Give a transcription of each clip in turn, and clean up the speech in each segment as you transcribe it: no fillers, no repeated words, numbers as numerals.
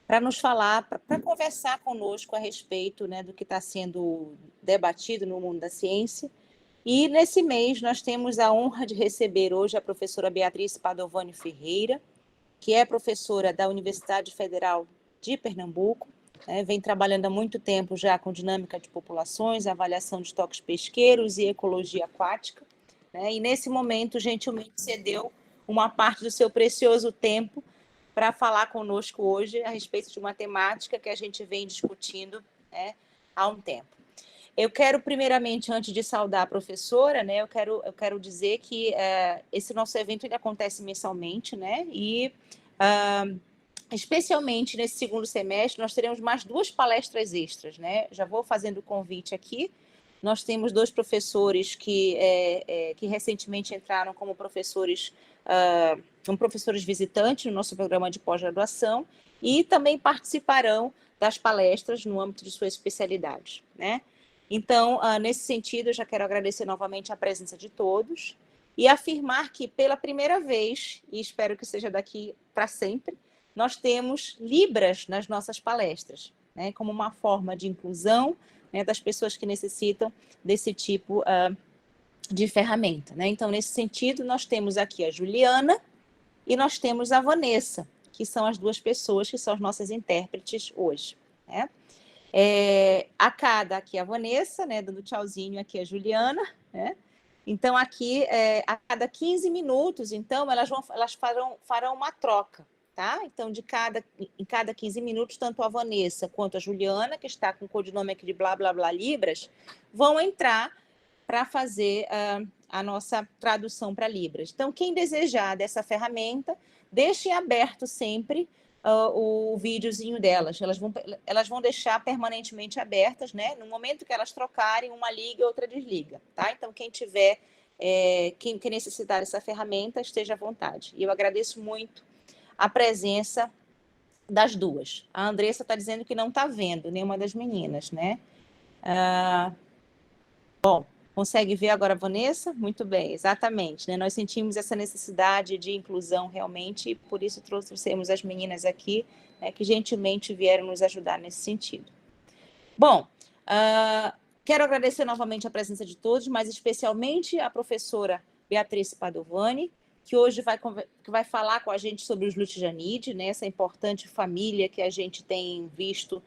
para nos falar, para conversar conosco a respeito, né, do que está sendo debatido no mundo da ciência. E nesse mês nós temos a honra de receber hoje a professora Beatriz Padovani Ferreira, que é professora da Universidade Federal de Pernambuco, né, vem trabalhando há muito tempo já com dinâmica de populações, avaliação de estoques pesqueiros e ecologia aquática, né, e nesse momento gentilmente cedeu uma parte do seu precioso tempo para falar conosco hoje a respeito de uma temática que a gente vem discutindo, né, há um tempo. Eu quero, primeiramente, antes de saudar a professora, né, eu quero dizer que esse nosso evento ele acontece mensalmente, né, e especialmente nesse segundo semestre nós teremos mais 2 palestras extras, né, já vou fazendo o convite aqui. Nós temos 2 professores que recentemente entraram como professores visitantes no nosso programa de pós-graduação e também participarão das palestras no âmbito de suas especialidades, né? Então, nesse sentido, eu já quero agradecer novamente a presença de todos e afirmar que, pela primeira vez, e espero que seja daqui para sempre, nós temos Libras nas nossas palestras, né, como uma forma de inclusão, né, das pessoas que necessitam desse tipo de ferramenta, né? Então, nesse sentido, nós temos aqui a Juliana e nós temos a Vanessa, que são as 2 pessoas que são as nossas intérpretes hoje, né? A cada aqui a Vanessa, né, dando tchauzinho aqui a Juliana, né? Então, aqui, a cada 15 minutos, então, elas farão uma troca, tá? Então, em cada 15 minutos, tanto a Vanessa quanto a Juliana, que está com o codinome aqui de blá, blá, blá, Libras, vão entrar para fazer a nossa tradução para Libras. Então, quem desejar dessa ferramenta, deixe aberto sempre o videozinho delas. Elas vão deixar permanentemente abertas, né? No momento que elas trocarem, uma liga e outra desliga, tá? Então, quem tiver, quem necessitar dessa ferramenta, esteja à vontade. E eu agradeço muito a presença das 2. A Andressa está dizendo que não está vendo nenhuma das meninas, né? Bom, consegue ver agora a Vanessa? Muito bem, exatamente, né? Nós sentimos essa necessidade de inclusão realmente e por isso trouxemos as meninas aqui, né, que gentilmente vieram nos ajudar nesse sentido. Bom, quero agradecer novamente a presença de todos, mas especialmente a professora Beatriz Padovani, que hoje vai falar com a gente sobre os Lutejanide, né, essa importante família que a gente tem visto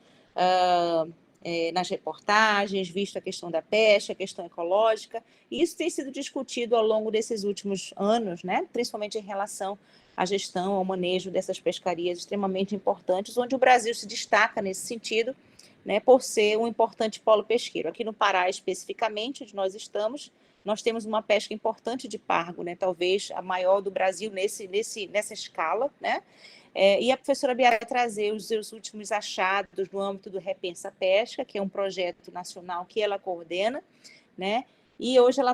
nas reportagens, visto a questão da pesca, a questão ecológica, e isso tem sido discutido ao longo desses últimos anos, né, principalmente em relação à gestão, ao manejo dessas pescarias extremamente importantes, onde o Brasil se destaca nesse sentido, né, por ser um importante polo pesqueiro. Aqui no Pará, especificamente, onde nós estamos, nós temos uma pesca importante de pargo, né, talvez a maior do Brasil nessa escala, né? E a professora Bia vai trazer os seus últimos achados no âmbito do Repensa Pesca, que é um projeto nacional que ela coordena, né? E hoje ela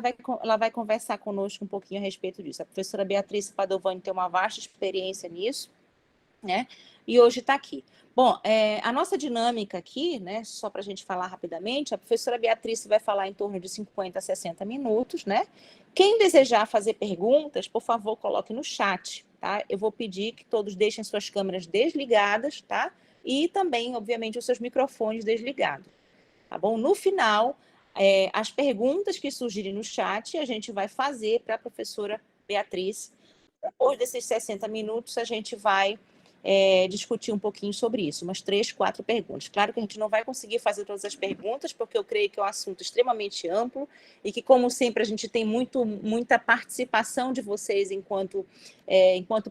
vai conversar conosco um pouquinho a respeito disso. A professora Beatriz Padovani tem uma vasta experiência nisso, né? E hoje está aqui. Bom, a nossa dinâmica aqui, né, só para a gente falar rapidamente, a professora Beatriz vai falar em torno de 50 a 60 minutos, né? Quem desejar fazer perguntas, por favor, coloque no chat, tá? Eu vou pedir que todos deixem suas câmeras desligadas, tá? E também, obviamente, os seus microfones desligados, tá bom? No final, as perguntas que surgirem no chat, a gente vai fazer para a professora Beatriz. Depois desses 60 minutos, a gente vai discutir um pouquinho sobre isso, umas 3, 4 perguntas. Claro que a gente não vai conseguir fazer todas as perguntas, porque eu creio que é um assunto extremamente amplo e que, como sempre, a gente tem muita participação de vocês enquanto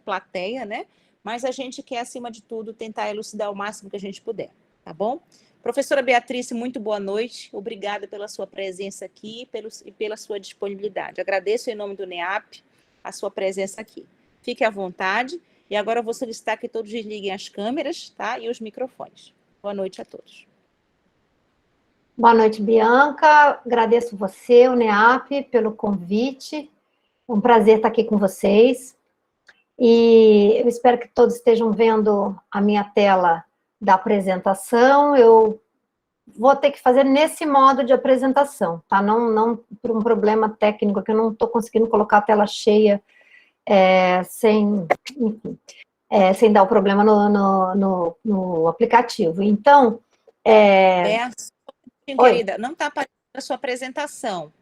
plateia, né? Mas a gente quer, acima de tudo, tentar elucidar o máximo que a gente puder, tá bom? Professora Beatriz, muito boa noite. Obrigada pela sua presença aqui e pela sua disponibilidade. Agradeço em nome do NEAP a sua presença aqui. Fique à vontade. E agora eu vou solicitar que todos desliguem as câmeras, tá? E os microfones. Boa noite a todos. Boa noite, Bianca. Agradeço você, o NEAP, pelo convite. É um prazer estar aqui com vocês. E eu espero que todos estejam vendo a minha tela da apresentação. Eu vou ter que fazer nesse modo de apresentação, tá? Não por um problema técnico, que eu não estou conseguindo colocar a tela cheia sem... Enfim. sem dar o problema no aplicativo. Então, Beatriz, oi, querida, não está aparecendo a sua apresentação.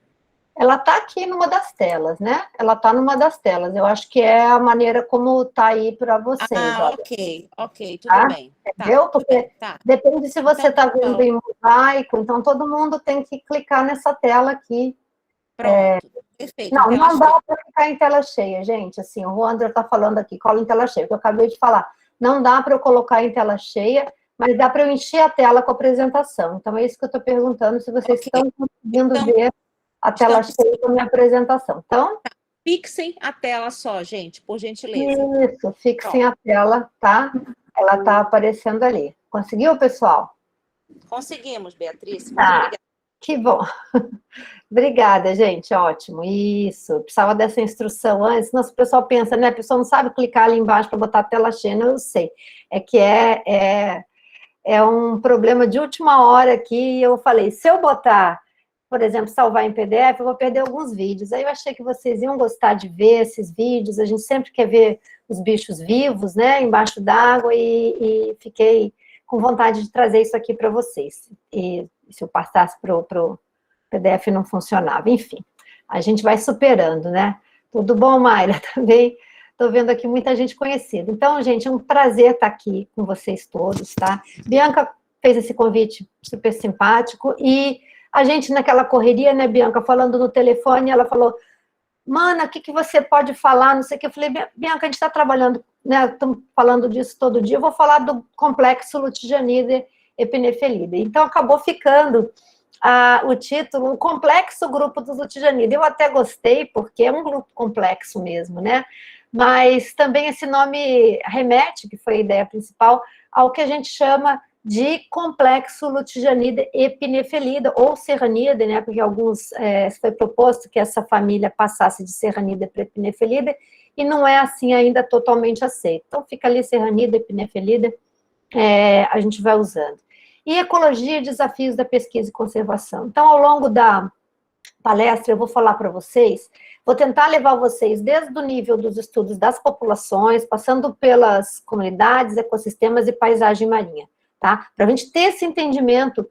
ela está aqui numa das telas, né? Ela está numa das telas. Eu acho que é a maneira como está aí para vocês, Ah, olha, ok, tudo tá? bem. Tá, Entendeu? tudo bem, Porque tá. depende se você Então, está vendo pessoal, em mosaico, então todo mundo tem que clicar nessa tela aqui. pronto. Perfeito, em Não, tela não dá cheia. para ficar em tela cheia, gente. Assim, o Wander está falando aqui, cola em tela cheia, que eu acabei de falar. Não dá para eu colocar em tela cheia, mas dá para eu encher a tela com a apresentação. Então, é isso que eu estou perguntando, se vocês Ok. estão conseguindo Então, ver a tela estamos. cheia com a minha apresentação. Então, Fixem a tela só, gente, por gentileza. isso, fixem Pronto. a tela, tá? Ela está aparecendo ali. Conseguiu, pessoal? Conseguimos, Beatriz. Muito Tá, obrigada. que bom. Obrigada, gente, ótimo. Isso, precisava dessa instrução antes, senão o pessoal pensa, né? A pessoa não sabe clicar ali embaixo para botar a tela cheia, não, eu sei. É que é um problema de última hora aqui, e eu falei, se eu botar, por exemplo, salvar em PDF, eu vou perder alguns vídeos. Aí eu achei que vocês iam gostar de ver esses vídeos, a gente sempre quer ver os bichos vivos, né, embaixo d'água, e fiquei com vontade de trazer isso aqui para vocês. E se eu passasse para o PDF não funcionava, enfim, a gente vai superando, né? Tudo bom, Mayra? Também estou vendo aqui muita gente conhecida. Então, gente, é um prazer estar aqui com vocês todos, tá? Bianca fez esse convite super simpático e a gente naquela correria, né, Bianca, falando no telefone, ela falou, Mana, o que, que você pode falar, não sei o que, eu falei, Bianca, a gente está trabalhando, né, estamos falando disso todo dia, eu vou falar do complexo Lutetianide Epinefelida. Então, acabou ficando o título, o complexo grupo dos Lutetianide. Eu até gostei, porque é um grupo complexo mesmo, né? Mas também esse nome remete, que foi a ideia principal, ao que a gente chama de complexo Lutetianide epinefelida, ou serranide, né? Porque foi proposto que essa família passasse de serranide para epinefelida, e não é assim ainda totalmente aceito. Então, fica ali serranide, epinefelida, a gente vai usando. E ecologia e desafios da pesquisa e conservação. Então, ao longo da palestra, eu vou falar para vocês, vou tentar levar vocês desde o nível dos estudos das populações, passando pelas comunidades, ecossistemas e paisagem marinha, tá? Para a gente ter esse entendimento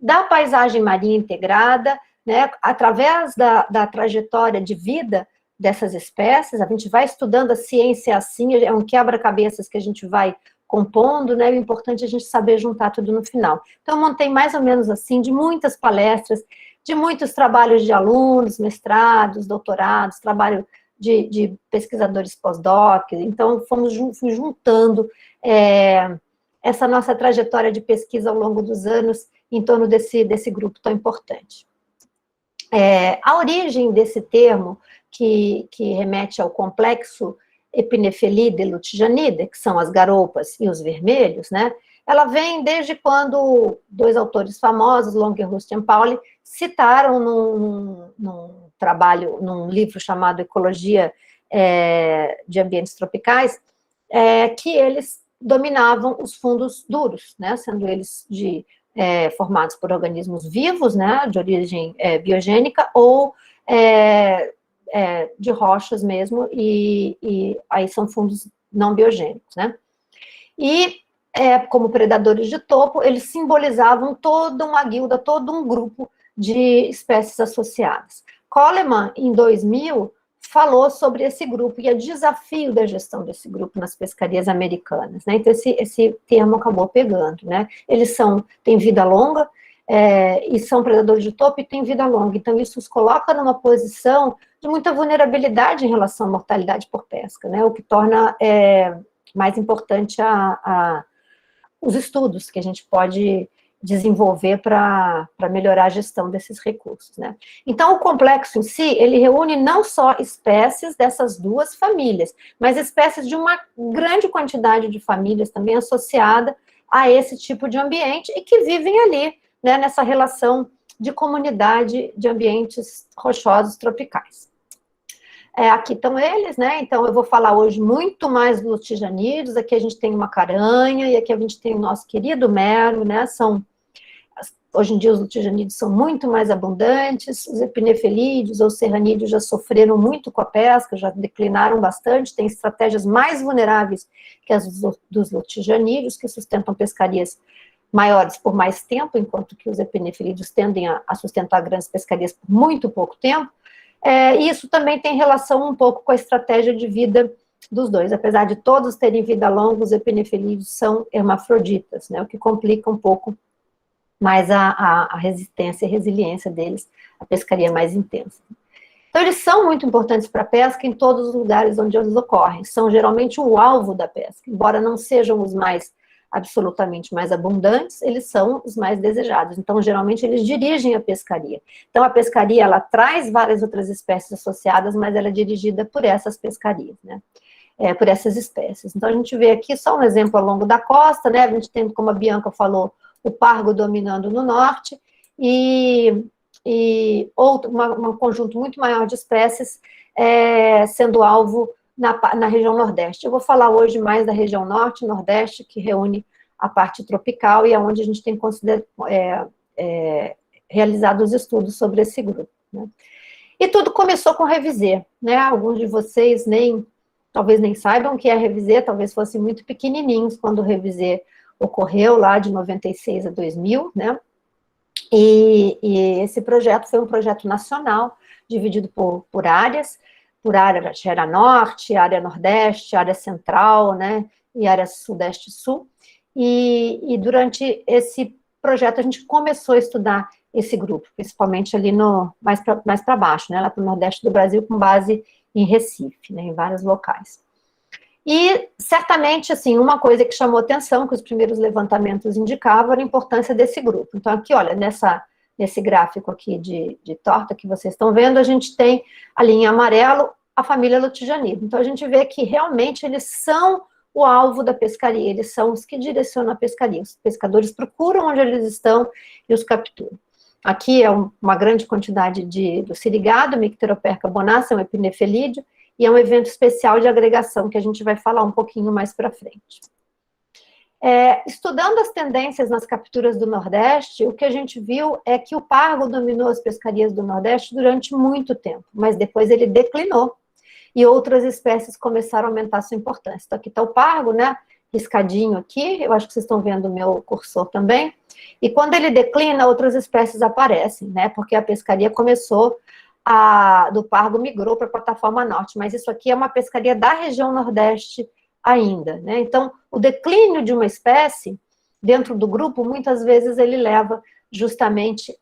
da paisagem marinha integrada, né, através da trajetória de vida dessas espécies, a gente vai estudando a ciência assim, é um quebra-cabeças que a gente vai compondo, né, o importante é a gente saber juntar tudo no final. Então, eu montei mais ou menos assim, de muitas palestras, de muitos trabalhos de alunos, mestrados, doutorados, trabalho de pesquisadores pós-doc, então fui juntando essa nossa trajetória de pesquisa ao longo dos anos em torno desse grupo tão importante. A origem desse termo, que remete ao complexo Epinefelida e Lutetianida, que são as garoupas e os vermelhos, né? Ela vem desde quando dois autores famosos, Long e Rustin Pauli, citaram num trabalho, num livro chamado Ecologia de Ambientes Tropicais, que eles dominavam os fundos duros, né? Sendo eles formados por organismos vivos, né? De origem biogênica, ou de rochas mesmo, e aí são fundos não biogênicos, né? E, como predadores de topo, eles simbolizavam toda uma guilda, todo um grupo de espécies associadas. Coleman, em 2000, falou sobre esse grupo e o desafio da gestão desse grupo nas pescarias americanas, né? Então, esse termo acabou pegando, né? Eles têm vida longa, e são predadores de topo e têm vida longa. Então, isso os coloca numa posição de muita vulnerabilidade em relação à mortalidade por pesca, né? O que torna mais importante os estudos que a gente pode desenvolver para melhorar a gestão desses recursos, né? Então, o complexo em si, ele reúne não só espécies dessas duas famílias, mas espécies de uma grande quantidade de famílias também associada a esse tipo de ambiente e que vivem ali, né, nessa relação de comunidade de ambientes rochosos tropicais. Aqui estão eles, né? Então, eu vou falar hoje muito mais dos lutetianídeos. Aqui a gente tem uma caranha, e aqui a gente tem o nosso querido mero, né? São hoje em dia os lutijanídeos são muito mais abundantes, os epinefelídeos ou serranídeos já sofreram muito com a pesca, já declinaram bastante, tem estratégias mais vulneráveis que as dos lutijanídeos, que sustentam pescarias maiores por mais tempo, enquanto que os epinefelídeos tendem a sustentar grandes pescarias por muito pouco tempo. E isso também tem relação um pouco com a estratégia de vida dos dois. Apesar de todos terem vida longa, os epinefelídeos são hermafroditas, né, o que complica um pouco mais a resistência e resiliência deles, a pescaria mais intensa. Então, eles são muito importantes para a pesca em todos os lugares onde eles ocorrem. São geralmente o alvo da pesca, embora não sejam os mais absolutamente mais abundantes, eles são os mais desejados. Então, geralmente, eles dirigem a pescaria. Então, a pescaria, ela traz várias outras espécies associadas, mas ela é dirigida por essas pescarias, né? Por essas espécies. Então, a gente vê aqui só um exemplo ao longo da costa, né? A gente tem, como a Bianca falou, o pargo dominando no norte, e um conjunto muito maior de espécies sendo alvo na região nordeste. Eu vou falar hoje mais da região norte e nordeste, que reúne a parte tropical e é onde a gente tem realizado os estudos sobre esse grupo, né? E tudo começou com revisê, né? Alguns de vocês talvez nem saibam o que é revisê, talvez fossem muito pequenininhos quando o revisê ocorreu lá de 96 a 2000, né? E esse projeto foi um projeto nacional, dividido por áreas, por área norte, área nordeste, área central, né, e área sudeste-sul, e durante esse projeto a gente começou a estudar esse grupo, principalmente ali mais para baixo, né, lá para o nordeste do Brasil, com base em Recife, né, em vários locais. E, certamente, assim, uma coisa que chamou atenção, que os primeiros levantamentos indicavam, era a importância desse grupo. Então, aqui, olha, nesse gráfico aqui de torta que vocês estão vendo, a gente tem ali em amarelo a família Lutijanida. Então, a gente vê que, realmente, eles são o alvo da pescaria, eles são os que direcionam a pescaria. Os pescadores procuram onde eles estão e os capturam. Aqui é uma grande quantidade do sirigado, Micteroperca bonassa, é um epinefelídeo, e é um evento especial de agregação, que a gente vai falar um pouquinho mais para frente. Estudando as tendências nas capturas do Nordeste, o que a gente viu é que o pargo dominou as pescarias do Nordeste durante muito tempo, mas depois ele declinou, e outras espécies começaram a aumentar sua importância. Então, aqui está o pargo, né, riscadinho aqui, eu acho que vocês estão vendo o meu cursor também, e quando ele declina, outras espécies aparecem, né, porque a pescaria começou do pargo migrou para a plataforma norte, mas isso aqui é uma pescaria da região nordeste ainda, né? Então, o declínio de uma espécie dentro do grupo, muitas vezes ele leva justamente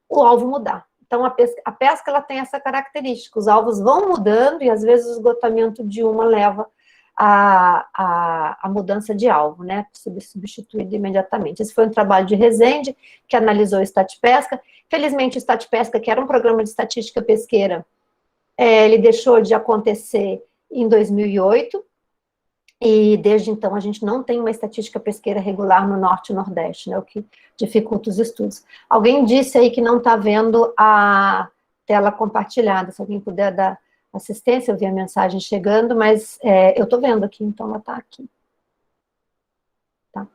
o alvo mudar. Então, a pesca ela tem essa característica, os alvos vão mudando e às vezes o esgotamento de uma leva a mudança de alvo, né, substituído imediatamente. Esse foi um trabalho de Rezende, que analisou o Statpesca. Felizmente, o Statpesca, que era um programa de estatística pesqueira, ele deixou de acontecer em 2008, e desde então a gente não tem uma estatística pesqueira regular no Norte e Nordeste, né, o que dificulta os estudos. Alguém disse aí que não está vendo a tela compartilhada, se alguém puder dar assistência, eu vi a mensagem chegando, mas eu estou vendo aqui, então ela está aqui. Tá?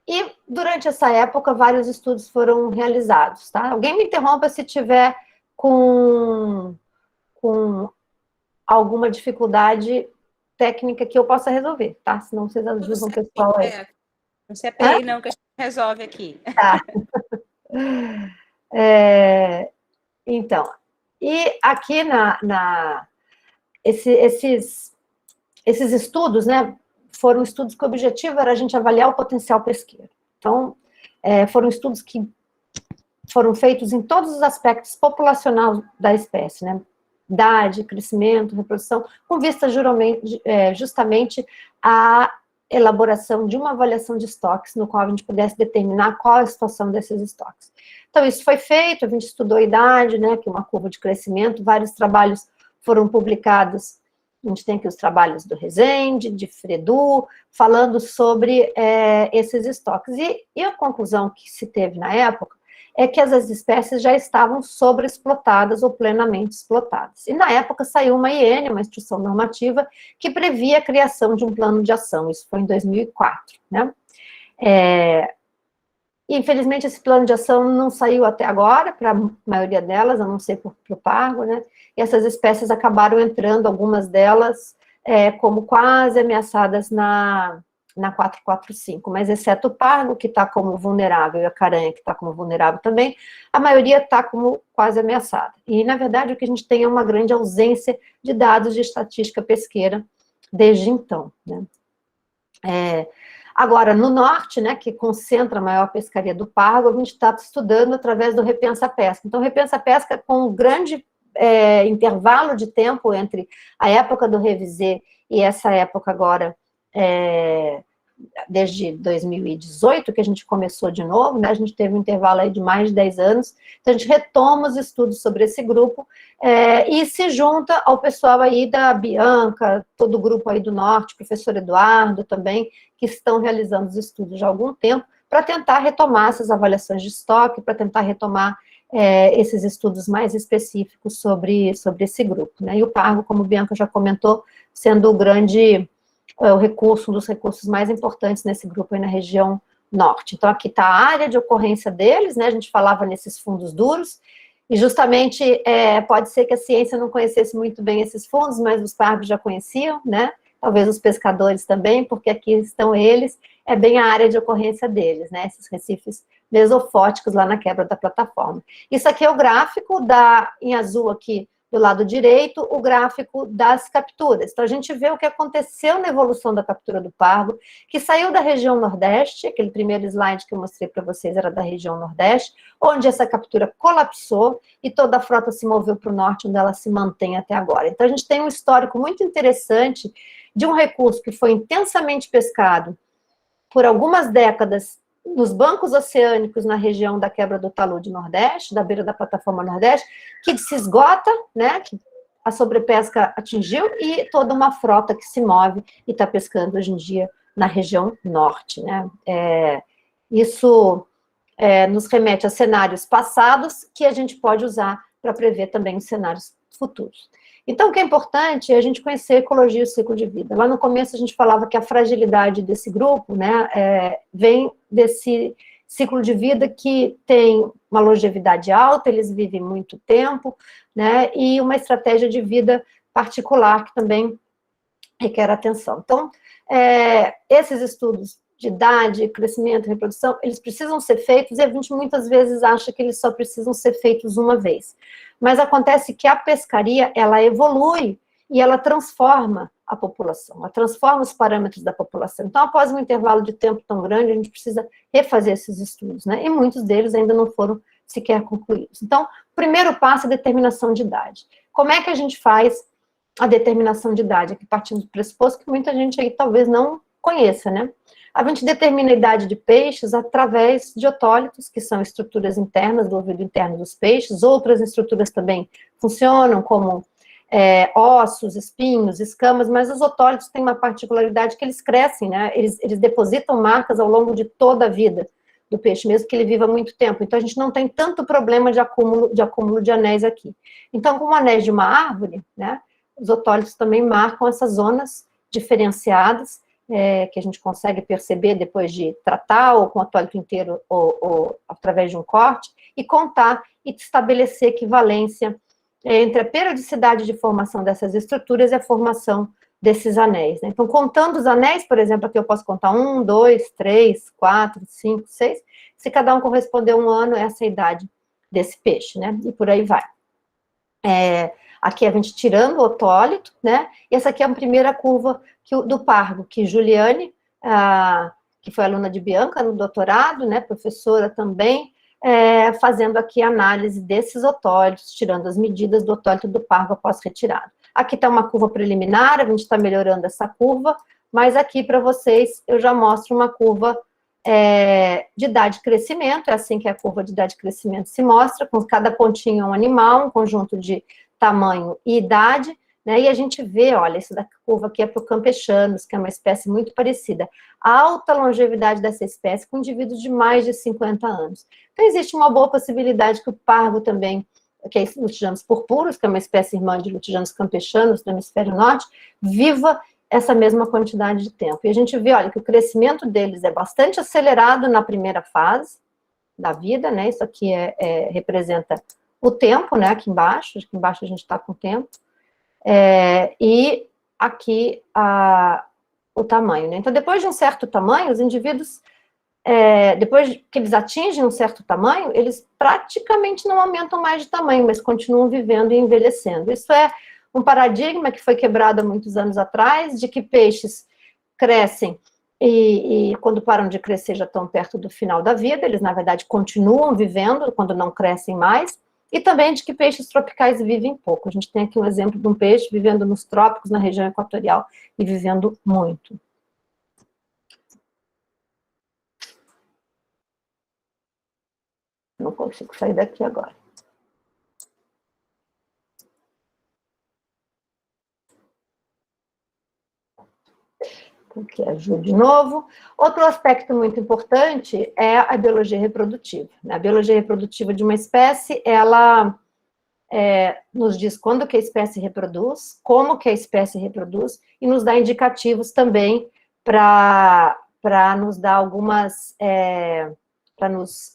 E durante essa época, vários estudos foram realizados, tá? Alguém me interrompa se tiver com alguma dificuldade técnica que eu possa resolver, tá? Senão vocês ajudam o pessoal aí. Não se apegue, não, que a gente resolve aqui. Tá. Então, e aqui esses estudos, né, foram estudos que o objetivo era a gente avaliar o potencial pesqueiro. Então, foram estudos que foram feitos em todos os aspectos populacionais da espécie, né, idade, crescimento, reprodução, com vista justamente à elaboração de uma avaliação de estoques, no qual a gente pudesse determinar qual a situação desses estoques. Então, isso foi feito, a gente estudou a idade, né, que é uma curva de crescimento, vários trabalhos foram publicados, a gente tem aqui os trabalhos do Rezende, de Fredu, falando sobre esses estoques. E a conclusão que se teve na época é que as espécies já estavam sobreexplotadas ou plenamente explotadas. E na época saiu uma IN, uma instrução normativa, que previa a criação de um plano de ação, isso foi em 2004, né? Infelizmente, esse plano de ação não saiu até agora, para a maioria delas, a não ser para o pargo, né? E essas espécies acabaram entrando, algumas delas, como quase ameaçadas na 445, mas exceto o pargo, que está como vulnerável, e a caranha, que está como vulnerável também, a maioria está como quase ameaçada. E, na verdade, o que a gente tem é uma grande ausência de dados de estatística pesqueira desde então, né? Agora, no norte, né, que concentra a maior pescaria do pargo, a gente está estudando através do Repensa Pesca. Então, Repensa Pesca, com um grande intervalo de tempo entre a época do Revisê e essa época agora, desde 2018, que a gente começou de novo, né, a gente teve um intervalo aí de mais de 10 anos, então a gente retoma os estudos sobre esse grupo, e se junta ao pessoal aí da Bianca, todo o grupo aí do norte, professor Eduardo também, que estão realizando os estudos já há algum tempo, para tentar retomar essas avaliações de estoque, para tentar retomar esses estudos mais específicos sobre esse grupo, né, e o pargo, como a Bianca já comentou, sendo o recurso, um dos recursos mais importantes nesse grupo aí na região norte. Então, aqui está a área de ocorrência deles, né, a gente falava nesses fundos duros, e justamente pode ser que a ciência não conhecesse muito bem esses fundos, mas os pargos já conheciam, né, talvez os pescadores também, porque aqui estão eles, é bem a área de ocorrência deles, né, esses recifes mesofóticos lá na quebra da plataforma. Isso aqui é o gráfico, em azul aqui, do lado direito, o gráfico das capturas. Então, a gente vê o que aconteceu na evolução da captura do pargo, que saiu da região Nordeste, aquele primeiro slide que eu mostrei para vocês era da região Nordeste, onde essa captura colapsou e toda a frota se moveu para o Norte, onde ela se mantém até agora. Então, a gente tem um histórico muito interessante de um recurso que foi intensamente pescado por algumas décadas nos bancos oceânicos na região da quebra do talude Nordeste, da beira da plataforma Nordeste, que se esgota, né, que a sobrepesca atingiu, e toda uma frota que se move e está pescando hoje em dia na região norte, né. Isso nos remete a cenários passados que a gente pode usar para prever também os cenários futuros. Então, o que é importante é a gente conhecer a ecologia e o ciclo de vida. Lá no começo a gente falava que a fragilidade desse grupo, né, vem desse ciclo de vida que tem uma longevidade alta, eles vivem muito tempo, né, e uma estratégia de vida particular que também requer atenção. Então, esses estudos de idade, crescimento, reprodução, eles precisam ser feitos, e a gente muitas vezes acha que eles só precisam ser feitos uma vez. Mas acontece que a pescaria, ela evolui e ela transforma a população, ela transforma os parâmetros da população. Então, após um intervalo de tempo tão grande, a gente precisa refazer esses estudos, né? E muitos deles ainda não foram sequer concluídos. Então, o primeiro passo é a determinação de idade. Como é que a gente faz a determinação de idade? Aqui partindo do pressuposto que muita gente aí talvez não conheça, né? A gente determina a idade de peixes através de otólitos, que são estruturas internas do ouvido interno dos peixes. Outras estruturas também funcionam, como ossos, espinhos, escamas, mas os otólitos têm uma particularidade que eles crescem, né? Eles depositam marcas ao longo de toda a vida do peixe, mesmo que ele viva muito tempo. Então, a gente não tem tanto problema de acúmulo de anéis aqui. Então, como anéis de uma árvore, né, os otólitos também marcam essas zonas diferenciadas, que a gente consegue perceber depois de tratar, ou com o atólito inteiro, ou através de um corte, e contar e estabelecer equivalência entre a periodicidade de formação dessas estruturas e a formação desses anéis, né? Então, contando os anéis, por exemplo, aqui eu posso contar 1, 2, 3, 4, 5, 6, se cada um corresponder a um ano, essa é a idade desse peixe, né? E por aí vai. Aqui a gente tirando o otólito, né? E essa aqui é a primeira curva do pargo, que Juliane, que foi aluna de Bianca no doutorado, né, professora também, fazendo aqui a análise desses otólitos, tirando as medidas do otólito do pargo após retirado. Aqui está uma curva preliminar, a gente está melhorando essa curva, mas aqui para vocês eu já mostro uma curva de idade de crescimento, é assim que a curva de idade de crescimento se mostra, com cada pontinho um animal, um conjunto de tamanho e idade, né, e a gente vê, olha, essa curva aqui é para o campechanos, que é uma espécie muito parecida, a alta longevidade dessa espécie com indivíduos de mais de 50 anos. Então, existe uma boa possibilidade que o pargo também, que é Lutijanos purpuros, que é uma espécie irmã de Lutijanos campechanos do hemisfério norte, viva essa mesma quantidade de tempo. E a gente vê, olha, que o crescimento deles é bastante acelerado na primeira fase da vida, né? Isso aqui representa o tempo, né? Aqui embaixo a gente está com o tempo. E aqui o tamanho, né? Então, depois de um certo tamanho, os indivíduos, depois que eles atingem um certo tamanho, eles praticamente não aumentam mais de tamanho, mas continuam vivendo e envelhecendo. Isso é um paradigma que foi quebrado há muitos anos atrás, de que peixes crescem e quando param de crescer já estão perto do final da vida, eles, na verdade, continuam vivendo quando não crescem mais, e também de que peixes tropicais vivem pouco. A gente tem aqui um exemplo de um peixe vivendo nos trópicos, na região equatorial, e vivendo muito. Não consigo sair daqui agora. Aqui ajude de novo. Outro aspecto muito importante é a biologia reprodutiva. A biologia reprodutiva de uma espécie, ela nos diz quando que a espécie reproduz, como que a espécie reproduz, e nos dá indicativos também para nos dar algumas, para nos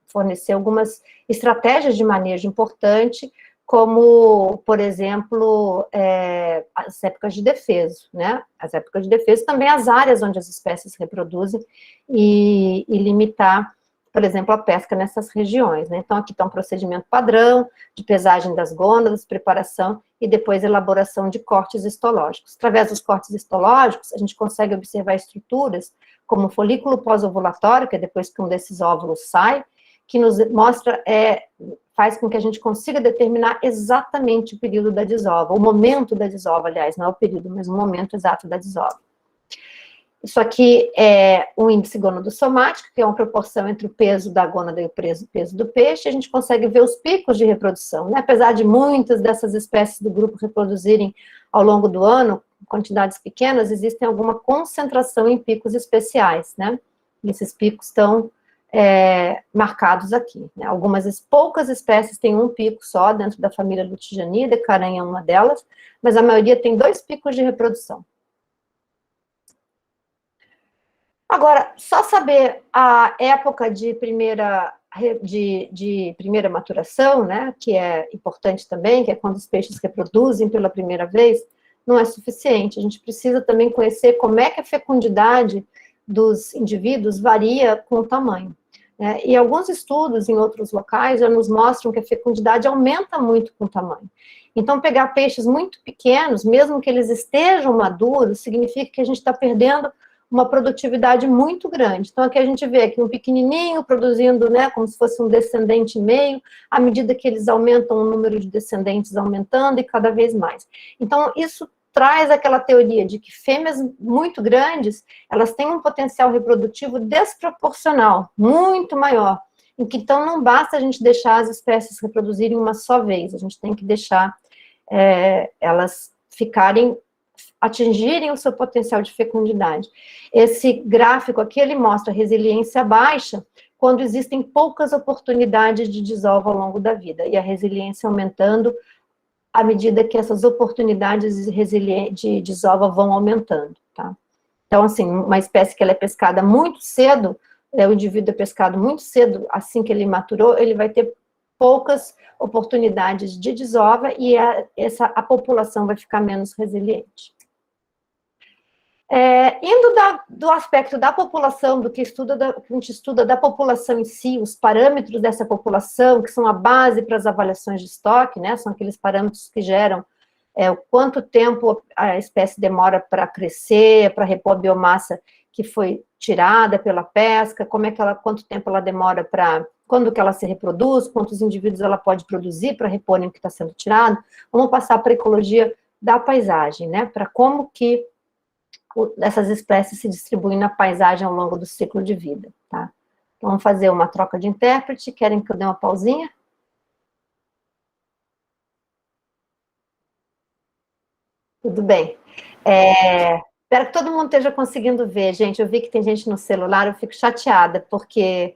fornecer algumas estratégias de manejo importante, como, por exemplo, as épocas de defeso, né? As épocas de defeso, também as áreas onde as espécies reproduzem, e limitar, por exemplo, a pesca nessas regiões, né? Então, aqui está um procedimento padrão de pesagem das gônadas, preparação e depois elaboração de cortes histológicos. Através dos cortes histológicos, a gente consegue observar estruturas como o folículo pós-ovulatório, que é depois que um desses óvulos sai, que nos mostra, faz com que a gente consiga determinar exatamente o período da desova, o momento da desova, aliás, não é o período, mas o momento exato da desova. Isso aqui é o índice gonadossomático, que é uma proporção entre o peso da gônada e o peso do peixe. A gente consegue ver os picos de reprodução, né? Apesar de muitas dessas espécies do grupo reproduzirem ao longo do ano, quantidades pequenas, existem alguma concentração em picos especiais, né? E esses picos estão marcados aqui, né? Poucas espécies têm um pico só dentro da família Lutigenidae, caranha é uma delas, mas a maioria tem 2 picos de reprodução. Agora, só saber a época de primeira maturação, né, que é importante também, que é quando os peixes reproduzem pela primeira vez, não é suficiente. A gente precisa também conhecer como é que a fecundidade dos indivíduos varia com o tamanho. E alguns estudos em outros locais já nos mostram que a fecundidade aumenta muito com o tamanho. Então, pegar peixes muito pequenos, mesmo que eles estejam maduros, significa que a gente está perdendo uma produtividade muito grande. Então, aqui a gente vê aqui um pequenininho produzindo, né, como se fosse um descendente meio, à medida que eles aumentam o número de descendentes aumentando e cada vez mais. Então, isso traz aquela teoria de que fêmeas muito grandes, elas têm um potencial reprodutivo desproporcional, muito maior. Então, não basta a gente deixar as espécies reproduzirem uma só vez, a gente tem que deixar elas atingirem o seu potencial de fecundidade. Esse gráfico aqui, ele mostra resiliência baixa quando existem poucas oportunidades de desova ao longo da vida, e a resiliência aumentando à medida que essas oportunidades de desova vão aumentando, tá? Então, assim, uma espécie que ela é pescada muito cedo, o indivíduo é pescado muito cedo, assim que ele maturou, ele vai ter poucas oportunidades de desova e a população vai ficar menos resiliente. Indo do aspecto da população, do que a gente estuda da população em si, os parâmetros dessa população, que são a base para as avaliações de estoque, né, são aqueles parâmetros que geram o quanto tempo a espécie demora para crescer, para repor a biomassa que foi tirada pela pesca, quanto tempo ela demora quando que ela se reproduz, quantos indivíduos ela pode produzir para repor o que está sendo tirado. Vamos passar para a ecologia da paisagem, né, para como que essas espécies se distribuem na paisagem ao longo do ciclo de vida, tá? Então, vamos fazer uma troca de intérprete. Querem que eu dê uma pausinha? Tudo bem. Espero que todo mundo esteja conseguindo ver, gente. Eu vi que tem gente no celular, eu fico chateada, porque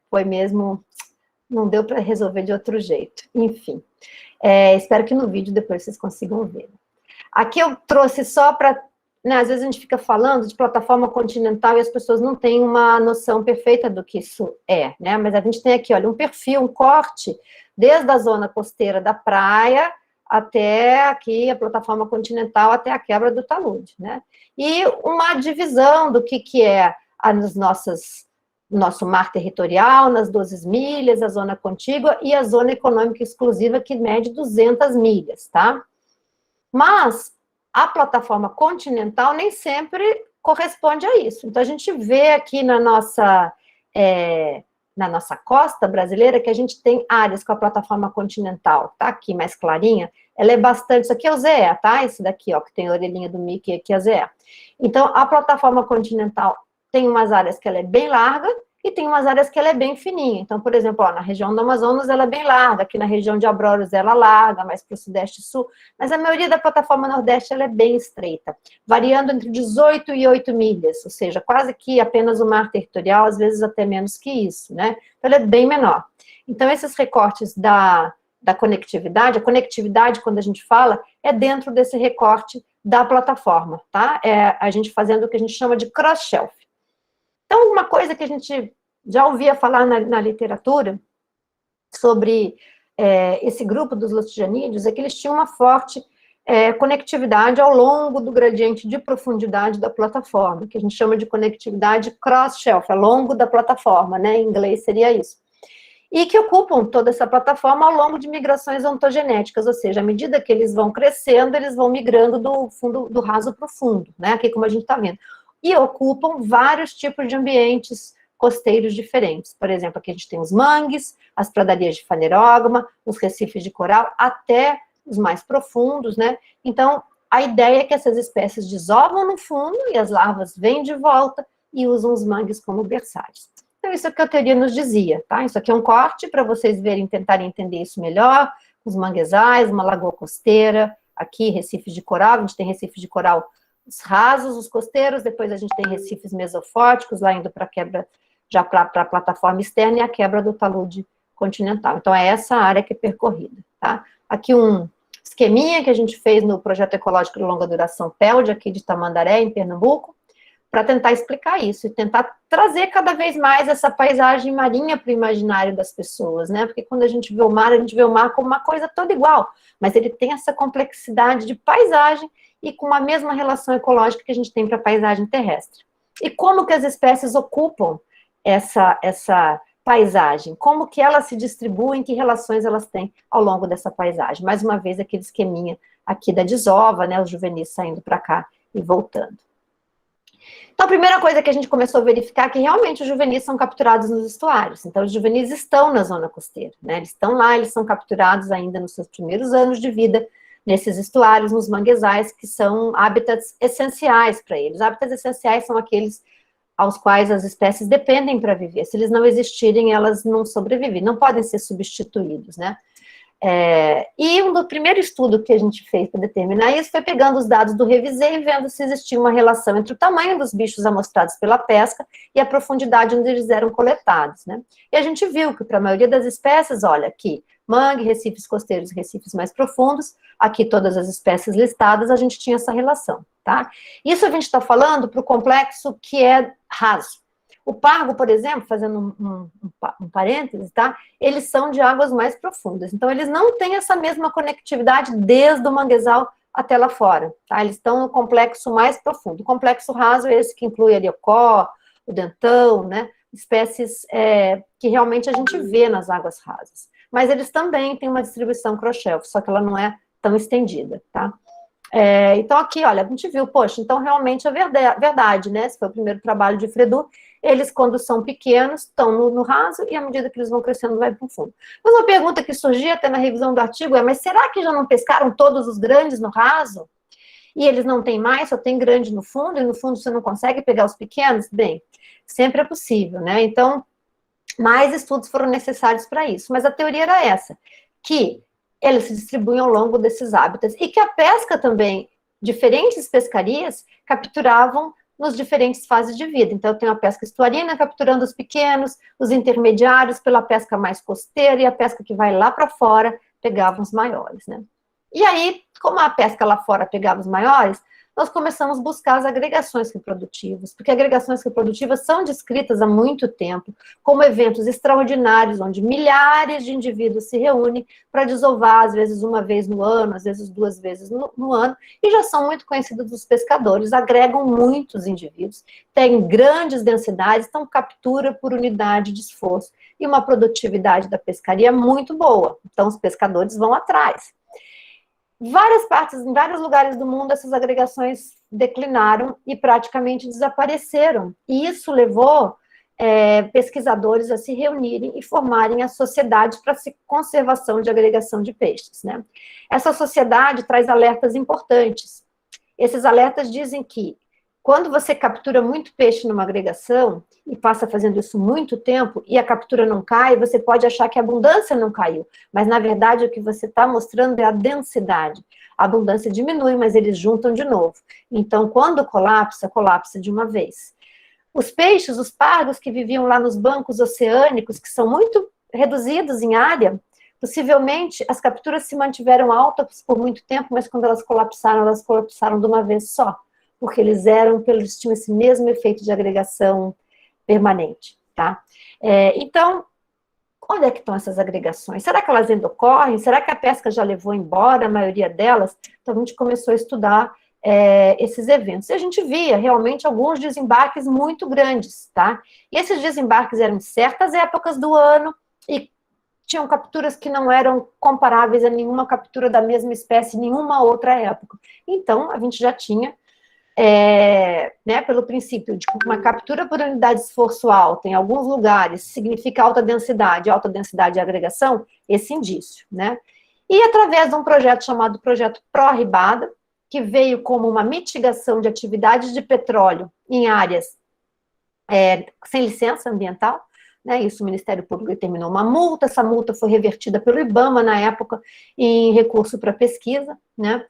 foi mesmo, não deu para resolver de outro jeito. Enfim, espero que no vídeo depois vocês consigam ver. Aqui eu trouxe só para, né, às vezes a gente fica falando de plataforma continental e as pessoas não têm uma noção perfeita do que isso é, né? Mas a gente tem aqui, olha, um perfil, um corte, desde a zona costeira da praia até aqui a plataforma continental, até a quebra do talude, né? E uma divisão do que é nosso mar territorial, nas 12 milhas, a zona contígua e a zona econômica exclusiva, que mede 200 milhas, tá? Mas a plataforma continental nem sempre corresponde a isso. Então, a gente vê aqui na nossa costa brasileira que a gente tem áreas com a plataforma continental, tá aqui mais clarinha, ela é bastante, isso aqui é o ZE, tá? Esse daqui, ó, que tem a orelhinha do Mickey, aqui é a ZE. Então, a plataforma continental tem umas áreas que ela é bem larga e tem umas áreas que ela é bem fininha. Então, por exemplo, ó, na região do Amazonas ela é bem larga, aqui na região de Abrolhos ela é larga, mais para o sudeste e sul, mas a maioria da plataforma nordeste ela é bem estreita, variando entre 18 e 8 milhas, ou seja, quase que apenas o mar territorial, às vezes até menos que isso, né? Então, ela é bem menor. Então, esses recortes da conectividade, a conectividade, quando a gente fala, é dentro desse recorte da plataforma, tá? É a gente fazendo o que a gente chama de cross-shelf. Então, uma coisa que a gente já ouvia falar na literatura sobre esse grupo dos lutijanídeos é que eles tinham uma forte conectividade ao longo do gradiente de profundidade da plataforma, que a gente chama de conectividade cross-shelf, ao longo da plataforma, né? Em inglês seria isso. E que ocupam toda essa plataforma ao longo de migrações ontogenéticas, ou seja, à medida que eles vão crescendo, eles vão migrando do raso para o fundo, né? Aqui como a gente está vendo. E ocupam vários tipos de ambientes costeiros diferentes. Por exemplo, aqui a gente tem os mangues, as pradarias de fanerógama, os recifes de coral, até os mais profundos, né? Então, a ideia é que essas espécies desovam no fundo e as larvas vêm de volta e usam os mangues como berçários. Então, isso é o que a teoria nos dizia, tá? Isso aqui é um corte para vocês verem, tentarem entender isso melhor. Os manguezais, uma lagoa costeira, aqui recifes de coral, a gente tem recifes de coral os rasos, os costeiros, depois a gente tem recifes mesofóticos, lá indo para a quebra, já para a plataforma externa, e a quebra do talude continental. Então, é essa área que é percorrida, tá? Aqui um esqueminha que a gente fez no Projeto Ecológico de Longa Duração PELD, aqui de Tamandaré, em Pernambuco, para tentar explicar isso, e tentar trazer cada vez mais essa paisagem marinha para o imaginário das pessoas, né? Porque quando a gente vê o mar como uma coisa toda igual, mas ele tem essa complexidade de paisagem e com a mesma relação ecológica que a gente tem para a paisagem terrestre. E como que as espécies ocupam essa paisagem? Como que elas se distribuem, que relações elas têm ao longo dessa paisagem? Mais uma vez, aquele esqueminha aqui da desova, né, os juvenis saindo para cá e voltando. Então, a primeira coisa que a gente começou a verificar é que realmente os juvenis são capturados nos estuários. Então, os juvenis estão na zona costeira, né? Eles estão lá, eles são capturados ainda nos seus primeiros anos de vida, nesses estuários, nos manguezais, que são hábitats essenciais para eles. Hábitats essenciais são aqueles aos quais as espécies dependem para viver. Se eles não existirem, elas não sobrevivem, não podem ser substituídos, né? E do primeiro estudo que a gente fez para determinar isso foi pegando os dados do Revisei e vendo se existia uma relação entre o tamanho dos bichos amostrados pela pesca e a profundidade onde eles eram coletados, né? E a gente viu que para a maioria das espécies, olha aqui, mangue, recifes costeiros e recifes mais profundos, aqui todas as espécies listadas, a gente tinha essa relação, tá? Isso a gente está falando para o complexo que é raso. O pargo, por exemplo, fazendo um parêntese, tá? Eles são de águas mais profundas, então eles não têm essa mesma conectividade desde o manguezal até lá fora, tá? Eles estão no complexo mais profundo. O complexo raso é esse que inclui ali o có, o dentão, né? Espécies que realmente a gente vê nas águas rasas. Mas eles também têm uma distribuição cross-shelf, só que ela não é tão estendida, tá? Então aqui, olha, a gente viu, poxa, então realmente é verdade, né? Esse foi o primeiro trabalho de Fredu. Eles, quando são pequenos, estão no raso e à medida que eles vão crescendo, vai para o fundo. Mas uma pergunta que surgia até na revisão do artigo mas será que já não pescaram todos os grandes no raso? E eles não têm mais, só tem grande no fundo, e no fundo você não consegue pegar os pequenos? Bem, sempre é possível, né? Então, mais estudos foram necessários para isso. Mas a teoria era essa, que eles se distribuem ao longo desses hábitats e que a pesca também, diferentes pescarias, capturavam nos diferentes fases de vida. Então, eu tenho a pesca estuarina capturando os pequenos, os intermediários pela pesca mais costeira e a pesca que vai lá para fora pegava os maiores, né? E aí, como a pesca lá fora pegava os maiores, nós começamos a buscar as agregações reprodutivas, porque agregações reprodutivas são descritas há muito tempo como eventos extraordinários, onde milhares de indivíduos se reúnem para desovar, às vezes uma vez no ano, às vezes 2 vezes no ano, e já são muito conhecidos dos pescadores, agregam muitos indivíduos, têm grandes densidades, então captura por unidade de esforço, e uma produtividade da pescaria muito boa, então os pescadores vão atrás. Várias partes, em vários lugares do mundo, essas agregações declinaram e praticamente desapareceram. E isso levou pesquisadores a se reunirem e formarem a Sociedade para a Conservação de Agregação de Peixes, né? Essa sociedade traz alertas importantes. Esses alertas dizem que quando você captura muito peixe numa agregação e passa fazendo isso muito tempo e a captura não cai, você pode achar que a abundância não caiu, mas na verdade o que você está mostrando é a densidade. A abundância diminui, mas eles juntam de novo. Então, quando colapsa, colapsa de uma vez. Os peixes, os pargos que viviam lá nos bancos oceânicos, que são muito reduzidos em área, possivelmente as capturas se mantiveram altas por muito tempo, mas quando elas colapsaram de uma vez só, porque eles tinham esse mesmo efeito de agregação permanente, tá? Então, onde é que estão essas agregações? Será que elas ainda ocorrem? Será que a pesca já levou embora a maioria delas? Então, a gente começou a estudar esses eventos. E a gente via, realmente, alguns desembarques muito grandes, tá? E esses desembarques eram em certas épocas do ano e tinham capturas que não eram comparáveis a nenhuma captura da mesma espécie em nenhuma outra época. Então, a gente já tinha pelo princípio de uma captura por unidade de esforço alta, em alguns lugares, significa alta densidade de agregação, esse indício, né? E através de um projeto chamado Projeto Pró-Ribada, que veio como uma mitigação de atividades de petróleo em áreas sem licença ambiental, né? Isso o Ministério Público determinou uma multa, essa multa foi revertida pelo IBAMA na época em recurso para pesquisa, né?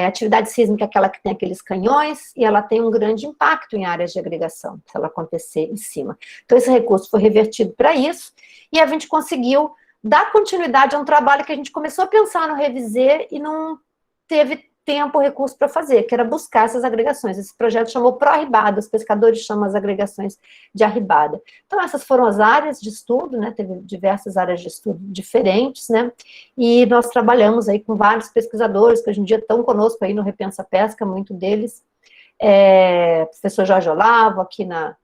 Atividade sísmica é aquela que tem aqueles canhões e ela tem um grande impacto em áreas de agregação, se ela acontecer em cima. Então esse recurso foi revertido para isso e a gente conseguiu dar continuidade a um trabalho que a gente começou a pensar no reviser e não teve tempo, recurso para fazer, que era buscar essas agregações. Esse projeto chamou Pró-Ribada, os pescadores chamam as agregações de arribada. Então, essas foram as áreas de estudo, né, teve diversas áreas de estudo diferentes, né, e nós trabalhamos aí com vários pesquisadores que hoje em dia estão conosco aí no Repensa Pesca, muito deles, professor Jorge Olavo, aqui na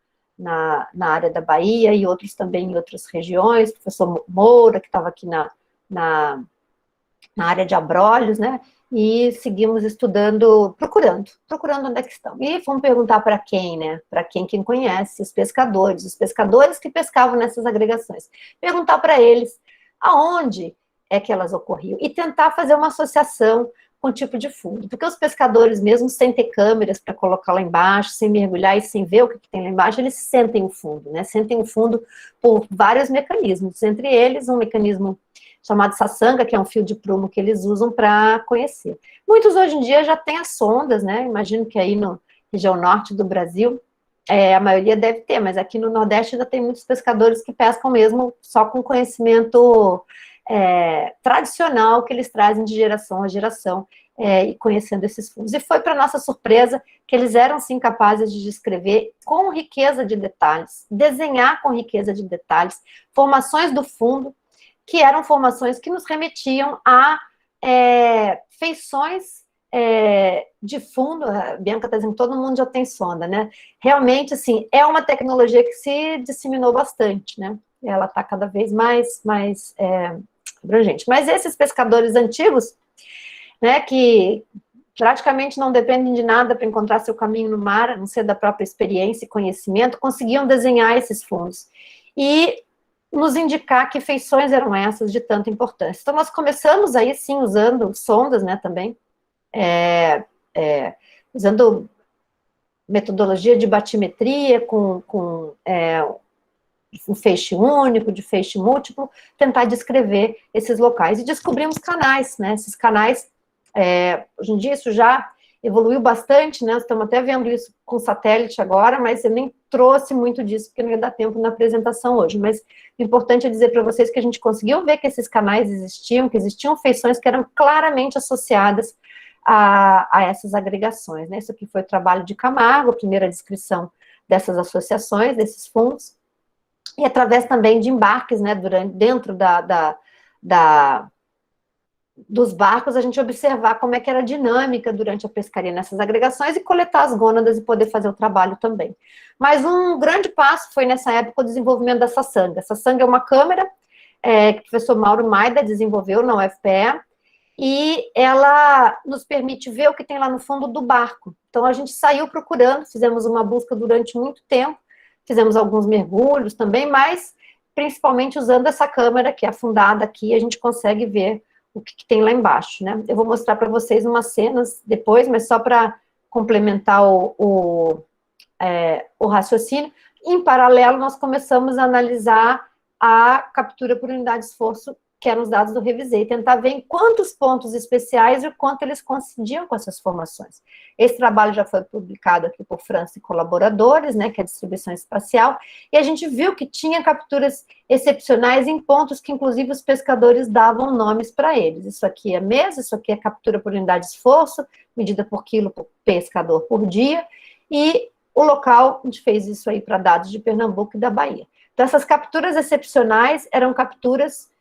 área da Bahia, e outros também em outras regiões, professor Moura, que estava aqui na área de Abrolhos, né, e seguimos estudando, procurando onde é que estão. E fomos perguntar para quem, né? Para quem conhece, os pescadores que pescavam nessas agregações. Perguntar para eles aonde é que elas ocorriam e tentar fazer uma associação com o tipo de fundo. Porque os pescadores, mesmo sem ter câmeras para colocar lá embaixo, sem mergulhar e sem ver o que tem lá embaixo, eles sentem o fundo, né? Sentem o fundo por vários mecanismos, entre eles um mecanismo chamado sassanga, que é um fio de prumo que eles usam para conhecer. Muitos hoje em dia já têm as sondas, né? Imagino que aí na região norte do Brasil, a maioria deve ter, mas aqui no Nordeste ainda tem muitos pescadores que pescam mesmo só com conhecimento tradicional que eles trazem de geração a geração, e conhecendo esses fundos. E foi para nossa surpresa que eles eram sim capazes de descrever com riqueza de detalhes, desenhar com riqueza de detalhes, formações do fundo, que eram formações que nos remetiam a feições de fundo. A Bianca está dizendo que todo mundo já tem sonda, né? Realmente, assim, é uma tecnologia que se disseminou bastante, né? Ela está cada vez mais abrangente. Mas esses pescadores antigos, né, que praticamente não dependem de nada para encontrar seu caminho no mar, a não ser da própria experiência e conhecimento, conseguiam desenhar esses fundos. E nos indicar que feições eram essas de tanta importância. Então, nós começamos aí, sim, usando sondas, né, também, usando metodologia de batimetria com um feixe único, de feixe múltiplo, tentar descrever esses locais. E descobrimos canais, né, esses canais, hoje em dia isso já evoluiu bastante, né, estamos até vendo isso com satélite agora, mas eu nem trouxe muito disso, porque não ia dar tempo na apresentação hoje, mas o importante é dizer para vocês que a gente conseguiu ver que esses canais existiam, que existiam feições que eram claramente associadas a essas agregações, né? Isso aqui foi o trabalho de Camargo, a primeira descrição dessas associações, desses fungos, e através também de embarques, né, dentro dos barcos, a gente observar como é que era a dinâmica durante a pescaria nessas agregações e coletar as gônadas e poder fazer o trabalho também. Mas um grande passo foi, nessa época, o desenvolvimento da saçanga. A saçanga é uma câmera que o professor Mauro Maida desenvolveu na UFPE, e ela nos permite ver o que tem lá no fundo do barco. Então, a gente saiu procurando, fizemos uma busca durante muito tempo, fizemos alguns mergulhos também, mas principalmente usando essa câmera que é afundada aqui, a gente consegue ver o que tem lá embaixo, né? Eu vou mostrar para vocês umas cenas depois, mas só para complementar o raciocínio. Em paralelo, nós começamos a analisar a captura por unidade de esforço, que eram os dados do Revisei, tentar ver em quantos pontos especiais e o quanto eles coincidiam com essas formações. Esse trabalho já foi publicado aqui por França e colaboradores, né, que é a distribuição espacial, e a gente viu que tinha capturas excepcionais em pontos que, inclusive, os pescadores davam nomes para eles. Isso aqui é mesa, isso aqui é captura por unidade de esforço, medida por quilo por pescador por dia, e o local, a gente fez isso aí para dados de Pernambuco e da Bahia. Então, essas capturas excepcionais eram capturas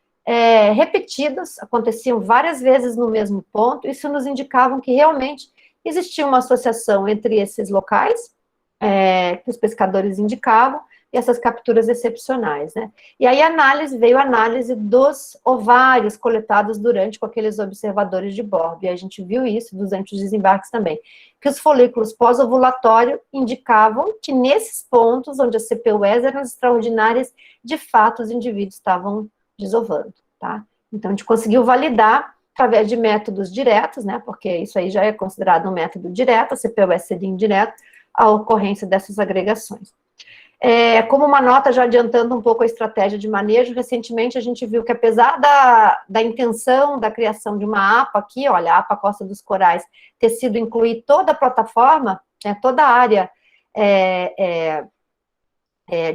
repetidas, aconteciam várias vezes no mesmo ponto, isso nos indicava que realmente existia uma associação entre esses locais, que os pescadores indicavam, e essas capturas excepcionais, né? E aí veio a análise dos ovários coletados com aqueles observadores de bordo, e a gente viu isso durante os desembarques também, que os folículos pós-ovulatório indicavam que nesses pontos, onde as CPUEs eram extraordinárias, de fato os indivíduos estavam desovando, tá? Então, a gente conseguiu validar através de métodos diretos, né, porque isso aí já é considerado um método direto, a CPUE seria indireto, a ocorrência dessas agregações. Como uma nota, já adiantando um pouco a estratégia de manejo, recentemente a gente viu que, apesar da intenção da criação de uma APA aqui, olha, a APA Costa dos Corais, ter sido incluir toda a plataforma, né, toda a área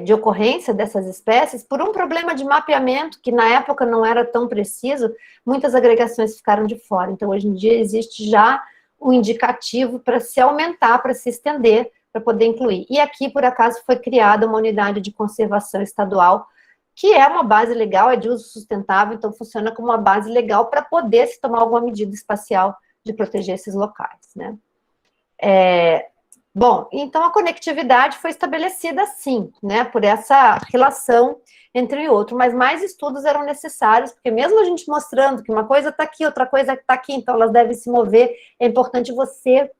de ocorrência dessas espécies, por um problema de mapeamento, que na época não era tão preciso, muitas agregações ficaram de fora. Então, hoje em dia, existe já um indicativo para se aumentar, para se estender, para poder incluir. E aqui, por acaso, foi criada uma unidade de conservação estadual, que é uma base legal, é de uso sustentável, então funciona como uma base legal para poder se tomar alguma medida espacial de proteger esses locais, né? Bom, então a conectividade foi estabelecida assim, né, por essa relação entre o outro, mas mais estudos eram necessários, porque mesmo a gente mostrando que uma coisa está aqui, outra coisa está aqui, então elas devem se mover, é importante você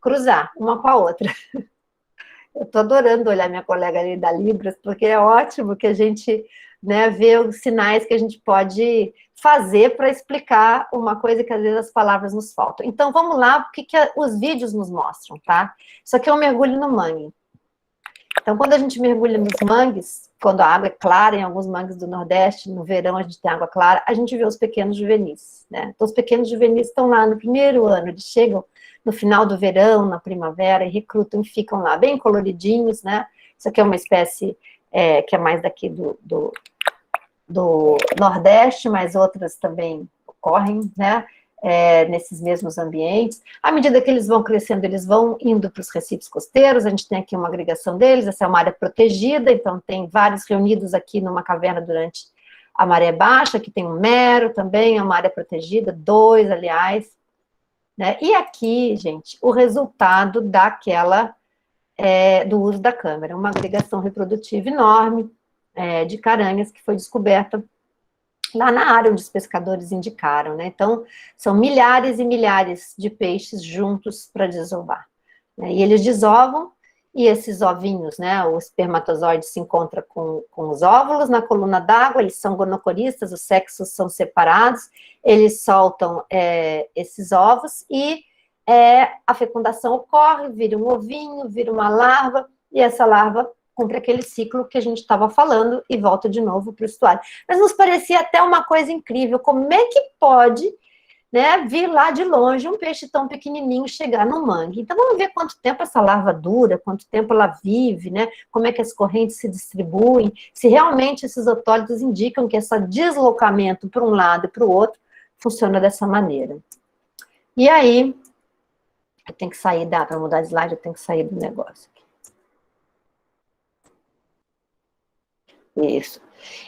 cruzar uma com a outra. Eu estou adorando olhar minha colega ali da Libras, porque é ótimo que a gente, né, vê os sinais que a gente pode fazer para explicar uma coisa que às vezes as palavras nos faltam. Então, vamos lá, o que os vídeos nos mostram, tá? Isso aqui é um mergulho no mangue. Então, quando a gente mergulha nos mangues, quando a água é clara, em alguns mangues do Nordeste, no verão a gente tem água clara, a gente vê os pequenos juvenis, né? Então, os pequenos juvenis estão lá no primeiro ano, eles chegam no final do verão, na primavera, e recrutam e ficam lá bem coloridinhos, né? Isso aqui é uma espécie que é mais daqui do Nordeste, mas outras também ocorrem, né? Nesses mesmos ambientes. À medida que eles vão crescendo, eles vão indo para os recifes costeiros, a gente tem aqui uma agregação deles, essa é uma área protegida, então tem vários reunidos aqui numa caverna durante a maré baixa, aqui tem um mero também, é uma área protegida, 2, aliás, né? E aqui, gente, o resultado do uso da câmera, uma agregação reprodutiva enorme de caranhas que foi descoberta lá na área onde os pescadores indicaram, né? Então, são milhares e milhares de peixes juntos para desovar, né? E eles desovam, e esses ovinhos, né, o espermatozoide se encontra com os óvulos na coluna d'água, eles são gonocoristas, os sexos são separados, eles soltam esses ovos, e a fecundação ocorre, vira um ovinho, vira uma larva, e essa larva cumpre aquele ciclo que a gente estava falando e volta de novo para o estuário. Mas nos parecia até uma coisa incrível, como é que pode, né, vir lá de longe um peixe tão pequenininho chegar no mangue? Então vamos ver quanto tempo essa larva dura, quanto tempo ela vive, né, como é que as correntes se distribuem, se realmente esses otólitos indicam que esse deslocamento para um lado e para o outro funciona dessa maneira. E aí, eu tenho que sair, dá para mudar de slide, eu tenho que sair do negócio. Isso.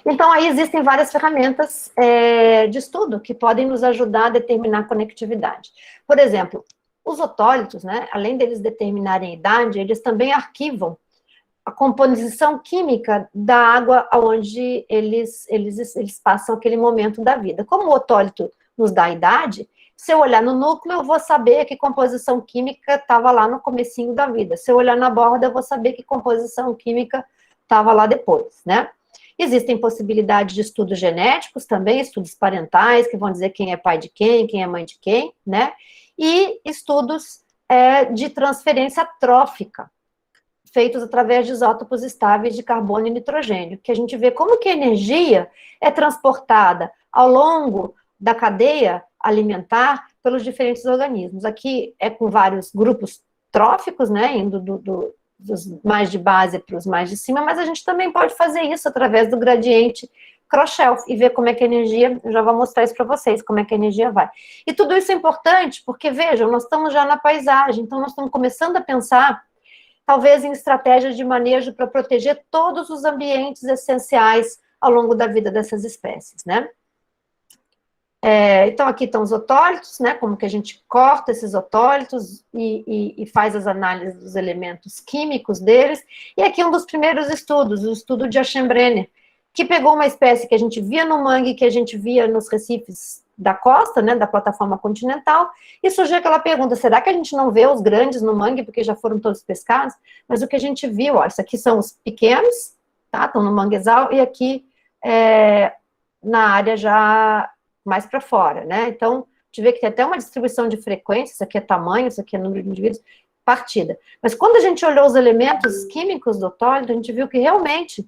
Então, aí existem várias ferramentas de estudo que podem nos ajudar a determinar a conectividade. Por exemplo, os otólitos, né, além deles determinarem a idade, eles também arquivam a composição química da água onde eles passam aquele momento da vida. Como o otólito nos dá a idade, se eu olhar no núcleo, eu vou saber que composição química estava lá no comecinho da vida. Se eu olhar na borda, eu vou saber que composição química estava lá depois, né? Existem possibilidades de estudos genéticos também, estudos parentais, que vão dizer quem é pai de quem é mãe de quem, né? E estudos de transferência trófica, feitos através de isótopos estáveis de carbono e nitrogênio, que a gente vê como que a energia é transportada ao longo da cadeia alimentar pelos diferentes organismos. Aqui é com vários grupos tróficos, né, indo dos mais de base para os mais de cima, mas a gente também pode fazer isso através do gradiente Cross-Shelf e ver como é que a energia, eu já vou mostrar isso para vocês, como é que a energia vai. E tudo isso é importante, porque, vejam, nós estamos já na paisagem, então nós estamos começando a pensar, talvez em estratégias de manejo para proteger todos os ambientes essenciais ao longo da vida dessas espécies, né? Então, aqui estão os otólitos, né, como que a gente corta esses otólitos e faz as análises dos elementos químicos deles, e aqui um dos primeiros estudos, o estudo de Aschenbrenner, que pegou uma espécie que a gente via no mangue, que a gente via nos recifes da costa, né, da plataforma continental, e surgiu aquela pergunta, será que a gente não vê os grandes no mangue, porque já foram todos pescados? Mas o que a gente viu, ó, isso aqui são os pequenos, tá, estão no manguezal, e aqui na área já mais para fora, né? Então, a gente vê que tem até uma distribuição de frequência, isso aqui é tamanho, isso aqui é número de indivíduos, partida. Mas quando a gente olhou os elementos químicos do otólito, a gente viu que realmente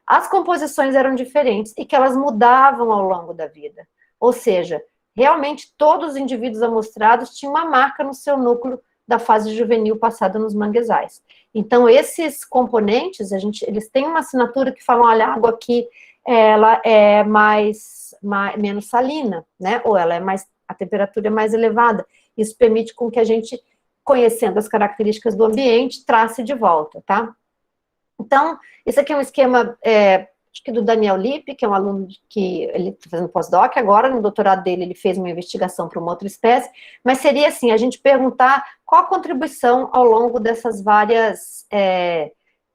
as composições eram diferentes e que elas mudavam ao longo da vida. Ou seja, realmente todos os indivíduos amostrados tinham uma marca no seu núcleo da fase juvenil passada nos manguezais. Então, esses componentes, eles têm uma assinatura que falam, olha, a água aqui, ela é menos salina, né? Ou ela é a temperatura é mais elevada. Isso permite com que a gente, conhecendo as características do ambiente, trace de volta, tá? Então, esse aqui é um esquema, acho que do Daniel Lippe, que é um aluno que ele está fazendo pós-doc agora, no doutorado dele ele fez uma investigação para uma outra espécie, mas seria assim, a gente perguntar qual a contribuição ao longo dessas várias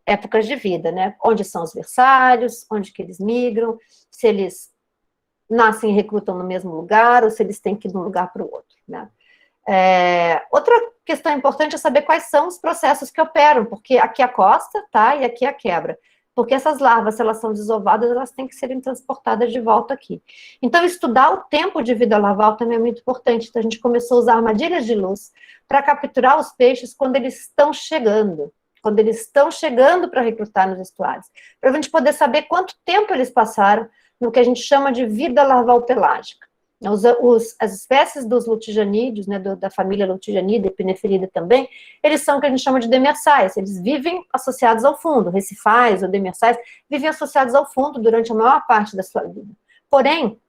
épocas de vida, né? Onde são os versários, onde que eles migram, se eles nascem e recrutam no mesmo lugar, ou se eles têm que ir de um lugar para o outro, né? Outra questão importante é saber quais são os processos que operam, porque aqui é a costa, tá, e aqui é a quebra. Porque essas larvas, se elas são desovadas, elas têm que serem transportadas de volta aqui. Então, estudar o tempo de vida larval também é muito importante. Então, a gente começou a usar armadilhas de luz para capturar os peixes quando eles estão chegando. Quando eles estão chegando para recrutar nos estuários. Para a gente poder saber quanto tempo eles passaram no que a gente chama de vida larval pelágica. As espécies dos lutijanídeos, né, da família Lutijanida e Pinefelida também, eles são o que a gente chama de demersais, eles vivem associados ao fundo, recifais ou demersais vivem associados ao fundo durante a maior parte da sua vida. Porém,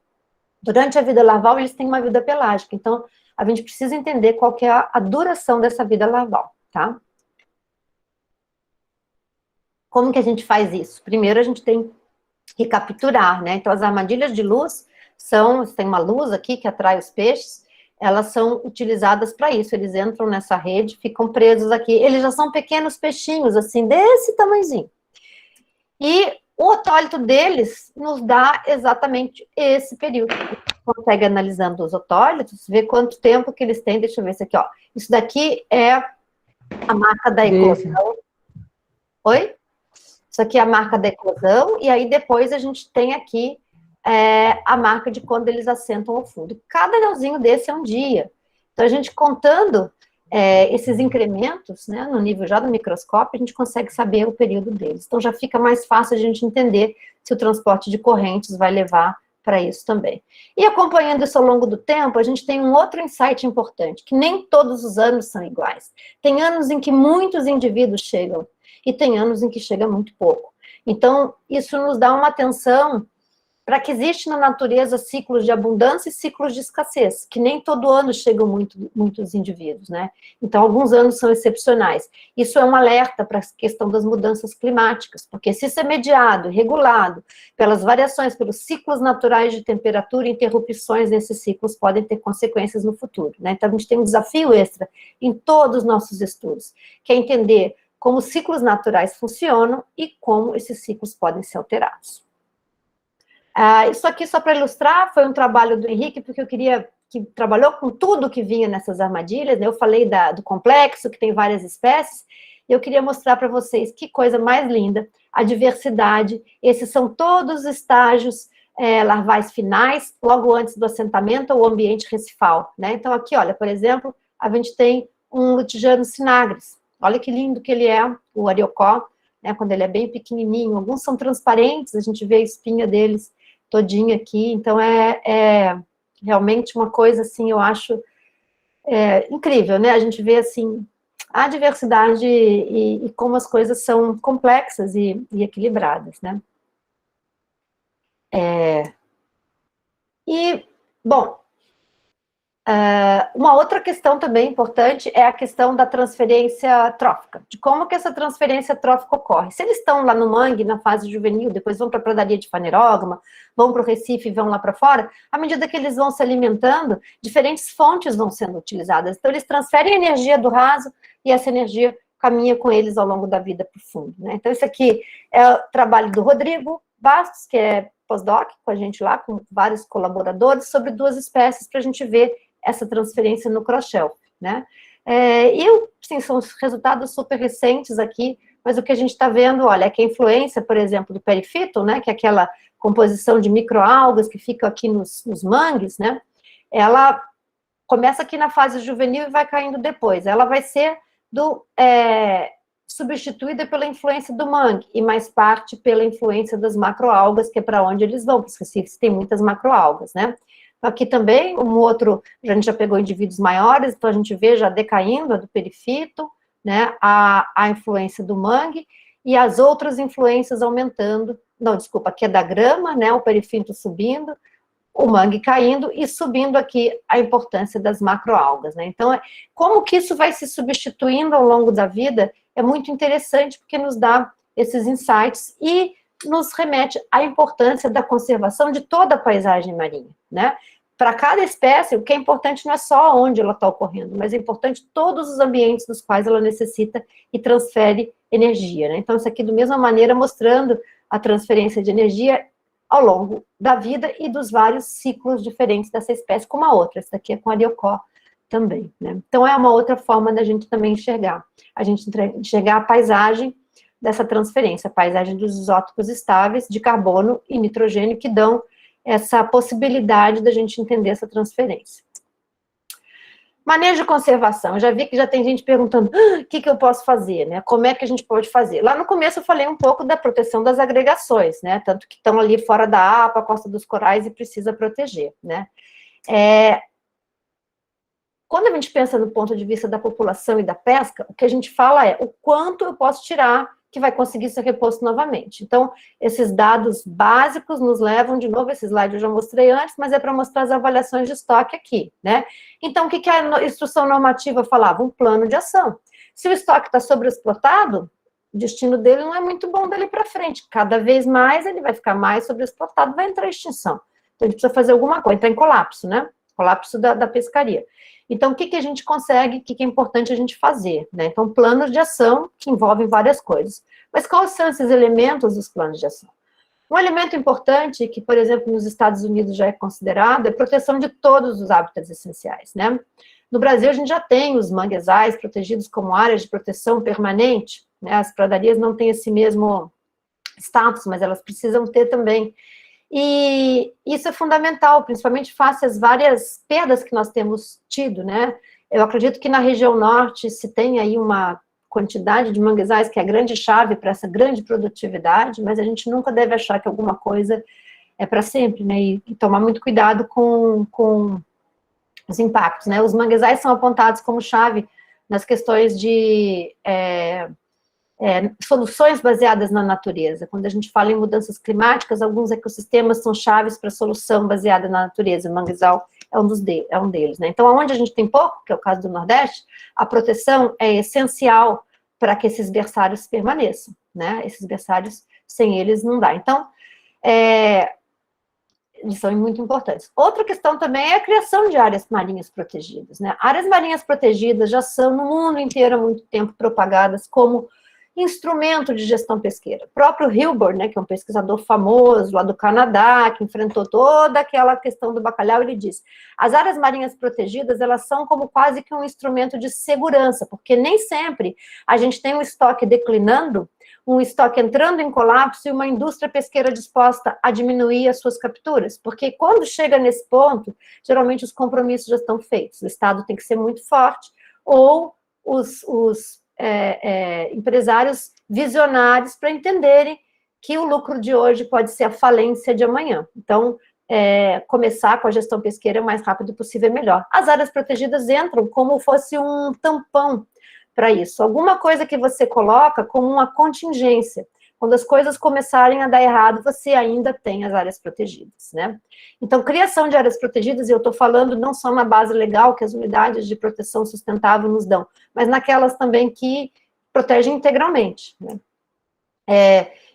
durante a vida larval, eles têm uma vida pelágica, então a gente precisa entender qual que é a duração dessa vida larval, tá? Como que a gente faz isso? Primeiro a gente tem que capturar, né, então as armadilhas de luz tem uma luz aqui que atrai os peixes, elas são utilizadas para isso, eles entram nessa rede, ficam presos aqui, eles já são pequenos peixinhos, assim, desse tamanhozinho. E o otólito deles nos dá exatamente esse período. A gente consegue, analisando os otólitos, ver quanto tempo que eles têm, deixa eu ver isso aqui, ó. Isso daqui é a marca da eclosão. Oi? Isso aqui é a marca da eclosão, e aí depois a gente tem aqui a marca de quando eles assentam ao fundo. Cada anelzinho desse é um dia. Então, a gente contando esses incrementos, né, no nível já do microscópio, a gente consegue saber o período deles. Então, já fica mais fácil a gente entender se o transporte de correntes vai levar para isso também. E acompanhando isso ao longo do tempo, a gente tem um outro insight importante, que nem todos os anos são iguais. Tem anos em que muitos indivíduos chegam, e tem anos em que chega muito pouco. Então, isso nos dá uma atenção para que existe na natureza ciclos de abundância e ciclos de escassez, que nem todo ano chegam muitos indivíduos, né? Então, alguns anos são excepcionais. Isso é um alerta para a questão das mudanças climáticas, porque se isso é mediado, regulado pelas variações, pelos ciclos naturais de temperatura, interrupções nesses ciclos podem ter consequências no futuro, né? Então, a gente tem um desafio extra em todos os nossos estudos, que é entender como os ciclos naturais funcionam e como esses ciclos podem ser alterados. Isso aqui, só para ilustrar, foi um trabalho do Henrique, porque eu queria que trabalhou com tudo que vinha nessas armadilhas, né? Eu falei do complexo, que tem várias espécies, e eu queria mostrar para vocês que coisa mais linda, a diversidade, esses são todos os estágios larvais finais, logo antes do assentamento ou ambiente recifal, né? Então, aqui, olha, por exemplo, a gente tem um Lutijano sinagris, olha que lindo que ele é, o ariocó, né, quando ele é bem pequenininho, alguns são transparentes, a gente vê a espinha deles todinha aqui, então é realmente uma coisa, assim, eu acho incrível, né, a gente vê, assim, a diversidade e como as coisas são complexas e equilibradas, né. Bom, uma outra questão também importante é a questão da transferência trófica, de como que essa transferência trófica ocorre. Se eles estão lá no mangue, na fase juvenil, depois vão para a pradaria de fanerógama, vão para o Recife e vão lá para fora, à medida que eles vão se alimentando, diferentes fontes vão sendo utilizadas. Então, eles transferem a energia do raso e essa energia caminha com eles ao longo da vida para o fundo, né? Então, isso aqui é o trabalho do Rodrigo Bastos, que é pós-doc com a gente lá, com vários colaboradores, sobre 2 espécies, para a gente ver essa transferência no cross-shelf, né? Sim, são os resultados super recentes aqui, mas o que a gente está vendo, olha, é que a influência, por exemplo, do perifito, né, que é aquela composição de microalgas que fica aqui nos mangues, né, ela começa aqui na fase juvenil e vai caindo depois. Ela vai ser substituída pela influência do mangue, e mais parte pela influência das macroalgas, que é para onde eles vão, porque os recifes têm muitas macroalgas, né? Aqui também, a gente já pegou indivíduos maiores, então a gente vê já decaindo a do perifito, né, a influência do mangue, e as outras influências aumentando, não, desculpa, aqui é da grama, né, o perifito subindo, o mangue caindo, e subindo aqui a importância das macroalgas, né, então, como que isso vai se substituindo ao longo da vida, é muito interessante, porque nos dá esses insights, e nos remete à importância da conservação de toda a paisagem marinha, né? Para cada espécie, o que é importante não é só onde ela está ocorrendo, mas é importante todos os ambientes dos quais ela necessita e transfere energia, né? Então, isso aqui, da mesma maneira, mostrando a transferência de energia ao longo da vida e dos vários ciclos diferentes dessa espécie, como a outra. Essa daqui é com a ariocó também, né? Então, é uma outra forma da gente também enxergar. A gente enxergar a paisagem dessa transferência, a paisagem dos isótopos estáveis de carbono e nitrogênio que dão essa possibilidade da gente entender essa transferência. Manejo e conservação. Eu já vi que já tem gente perguntando o que eu posso fazer, né? Como é que a gente pode fazer? Lá no começo eu falei um pouco da proteção das agregações, né? Tanto que estão ali fora da APA, Costa dos Corais, e precisa proteger, né? Quando a gente pensa no ponto de vista da população e da pesca, o que a gente fala é o quanto eu posso tirar que vai conseguir ser reposto novamente. Então, esses dados básicos nos levam, de novo, esse slide eu já mostrei antes, mas é para mostrar as avaliações de estoque aqui, né? Então, o que a instrução normativa falava? Um plano de ação. Se o estoque está sobreexplotado, o destino dele não é muito bom dali para frente. Cada vez mais ele vai ficar mais sobreexplotado, vai entrar em extinção. Então, a gente precisa fazer alguma coisa, entrar em colapso, né? Colapso da pescaria. Então, o que a gente consegue, o que é importante a gente fazer, né? Então, planos de ação que envolvem várias coisas. Mas quais são esses elementos dos planos de ação? Um elemento importante, que, por exemplo, nos Estados Unidos já é considerado, é a proteção de todos os hábitats essenciais, né? No Brasil, a gente já tem os manguezais protegidos como áreas de proteção permanente, né? As pradarias não têm esse mesmo status, mas elas precisam ter também. E isso é fundamental, principalmente face às várias perdas que nós temos tido, né? Eu acredito que na região norte se tem aí uma quantidade de manguezais que é a grande chave para essa grande produtividade, mas a gente nunca deve achar que alguma coisa é para sempre, né? E tomar muito cuidado com os impactos, né? Os manguezais são apontados como chave nas questões de soluções baseadas na natureza. Quando a gente fala em mudanças climáticas, alguns ecossistemas são chaves para solução baseada na natureza. O manguezal é um deles, né? Então, onde a gente tem pouco, que é o caso do Nordeste, a proteção é essencial para que esses berçários permaneçam, né? Esses berçários, sem eles, não dá. Então, eles são muito importantes. Outra questão também é a criação de áreas marinhas protegidas, né? Áreas marinhas protegidas já são, no mundo inteiro, há muito tempo, propagadas como instrumento de gestão pesqueira. O próprio Hilborn, né, que é um pesquisador famoso lá do Canadá, que enfrentou toda aquela questão do bacalhau, ele diz, as áreas marinhas protegidas, elas são como quase que um instrumento de segurança, porque nem sempre a gente tem um estoque declinando, um estoque entrando em colapso e uma indústria pesqueira disposta a diminuir as suas capturas, porque quando chega nesse ponto, geralmente os compromissos já estão feitos, o Estado tem que ser muito forte, ou os empresários visionários para entenderem que o lucro de hoje pode ser a falência de amanhã. Então, começar com a gestão pesqueira o mais rápido possível é melhor. As áreas protegidas entram como fosse um tampão para isso. Alguma coisa que você coloca como uma contingência. Quando as coisas começarem a dar errado, você ainda tem as áreas protegidas, né? Então, criação de áreas protegidas, e eu estou falando não só na base legal que as unidades de proteção sustentável nos dão, mas naquelas também que protegem integralmente, né?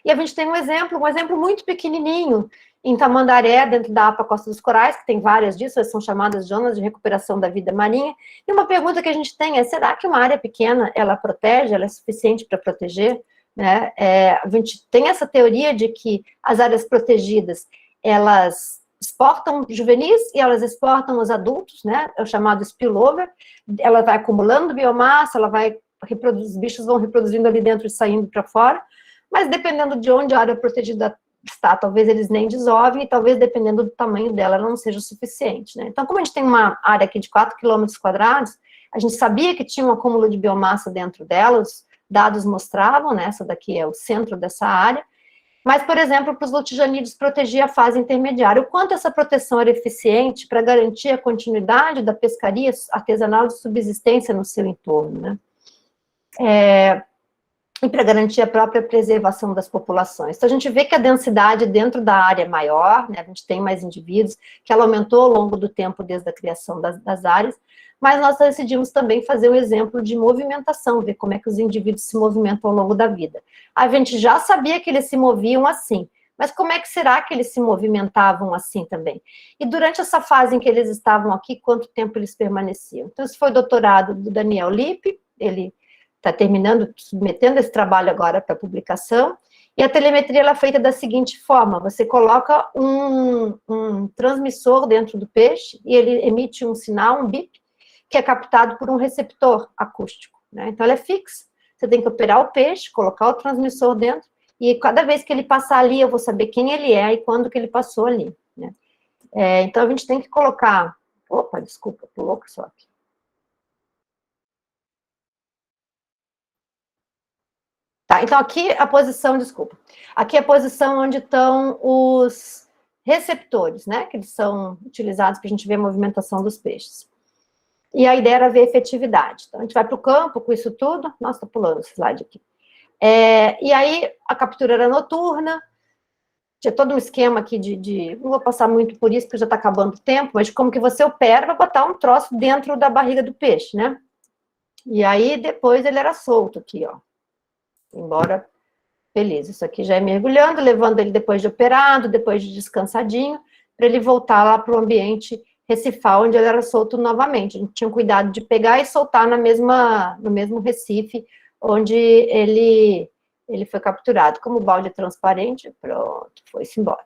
E a gente tem um exemplo muito pequenininho, em Tamandaré, dentro da APA Costa dos Corais, que tem várias disso, elas são chamadas zonas de recuperação da vida marinha, e uma pergunta que a gente tem é, será que uma área pequena, ela protege, ela é suficiente para proteger? Né? A gente tem essa teoria de que as áreas protegidas, elas exportam juvenis e elas exportam os adultos, né? É o chamado spillover, ela vai acumulando biomassa, os bichos vão reproduzindo ali dentro e saindo para fora, mas dependendo de onde a área protegida está, talvez eles nem desovem, e talvez dependendo do tamanho dela, ela não seja o suficiente, né? Então, como a gente tem uma área aqui de 4 km², a gente sabia que tinha um acúmulo de biomassa dentro dela, dados mostravam, né, essa daqui é o centro dessa área, mas, por exemplo, para os lutijanídeos proteger a fase intermediária, o quanto essa proteção era eficiente para garantir a continuidade da pescaria artesanal de subsistência no seu entorno, né? E para garantir a própria preservação das populações. Então, a gente vê que a densidade dentro da área é maior, né, a gente tem mais indivíduos, que ela aumentou ao longo do tempo desde a criação das áreas, mas nós decidimos também fazer um exemplo de movimentação, ver como é que os indivíduos se movimentam ao longo da vida. A gente já sabia que eles se moviam assim, mas como é que será que eles se movimentavam assim também? E durante essa fase em que eles estavam aqui, quanto tempo eles permaneciam? Então, esse foi o doutorado do Daniel Lippe, ele está terminando, submetendo esse trabalho agora para publicação, e a telemetria ela é feita da seguinte forma, você coloca um transmissor dentro do peixe, e ele emite um sinal, um bip, que é captado por um receptor acústico, né? Então, ela é fixa, você tem que operar o peixe, colocar o transmissor dentro, e cada vez que ele passar ali, eu vou saber quem ele é e quando que ele passou ali, né? Então, a gente tem que colocar... Opa, desculpa, pulou só aqui. Tá, então aqui a posição, desculpa, aqui é a posição onde estão os receptores, né, que eles são utilizados para a gente ver a movimentação dos peixes. E a ideia era ver efetividade. Então, a gente vai para o campo com isso tudo. Nossa, estou pulando esse slide aqui. E aí, a captura era noturna, tinha todo um esquema aqui não vou passar muito por isso, porque já está acabando o tempo, mas como que você opera para botar um troço dentro da barriga do peixe, né? E aí, depois, ele era solto aqui, ó. Embora, beleza, isso aqui já é mergulhando, levando ele depois de operado, depois de descansadinho, para ele voltar lá para o ambiente recifal, onde ele era solto novamente. A gente tinha cuidado de pegar e soltar no mesmo recife, onde ele foi capturado. Como balde transparente, pronto, foi-se embora.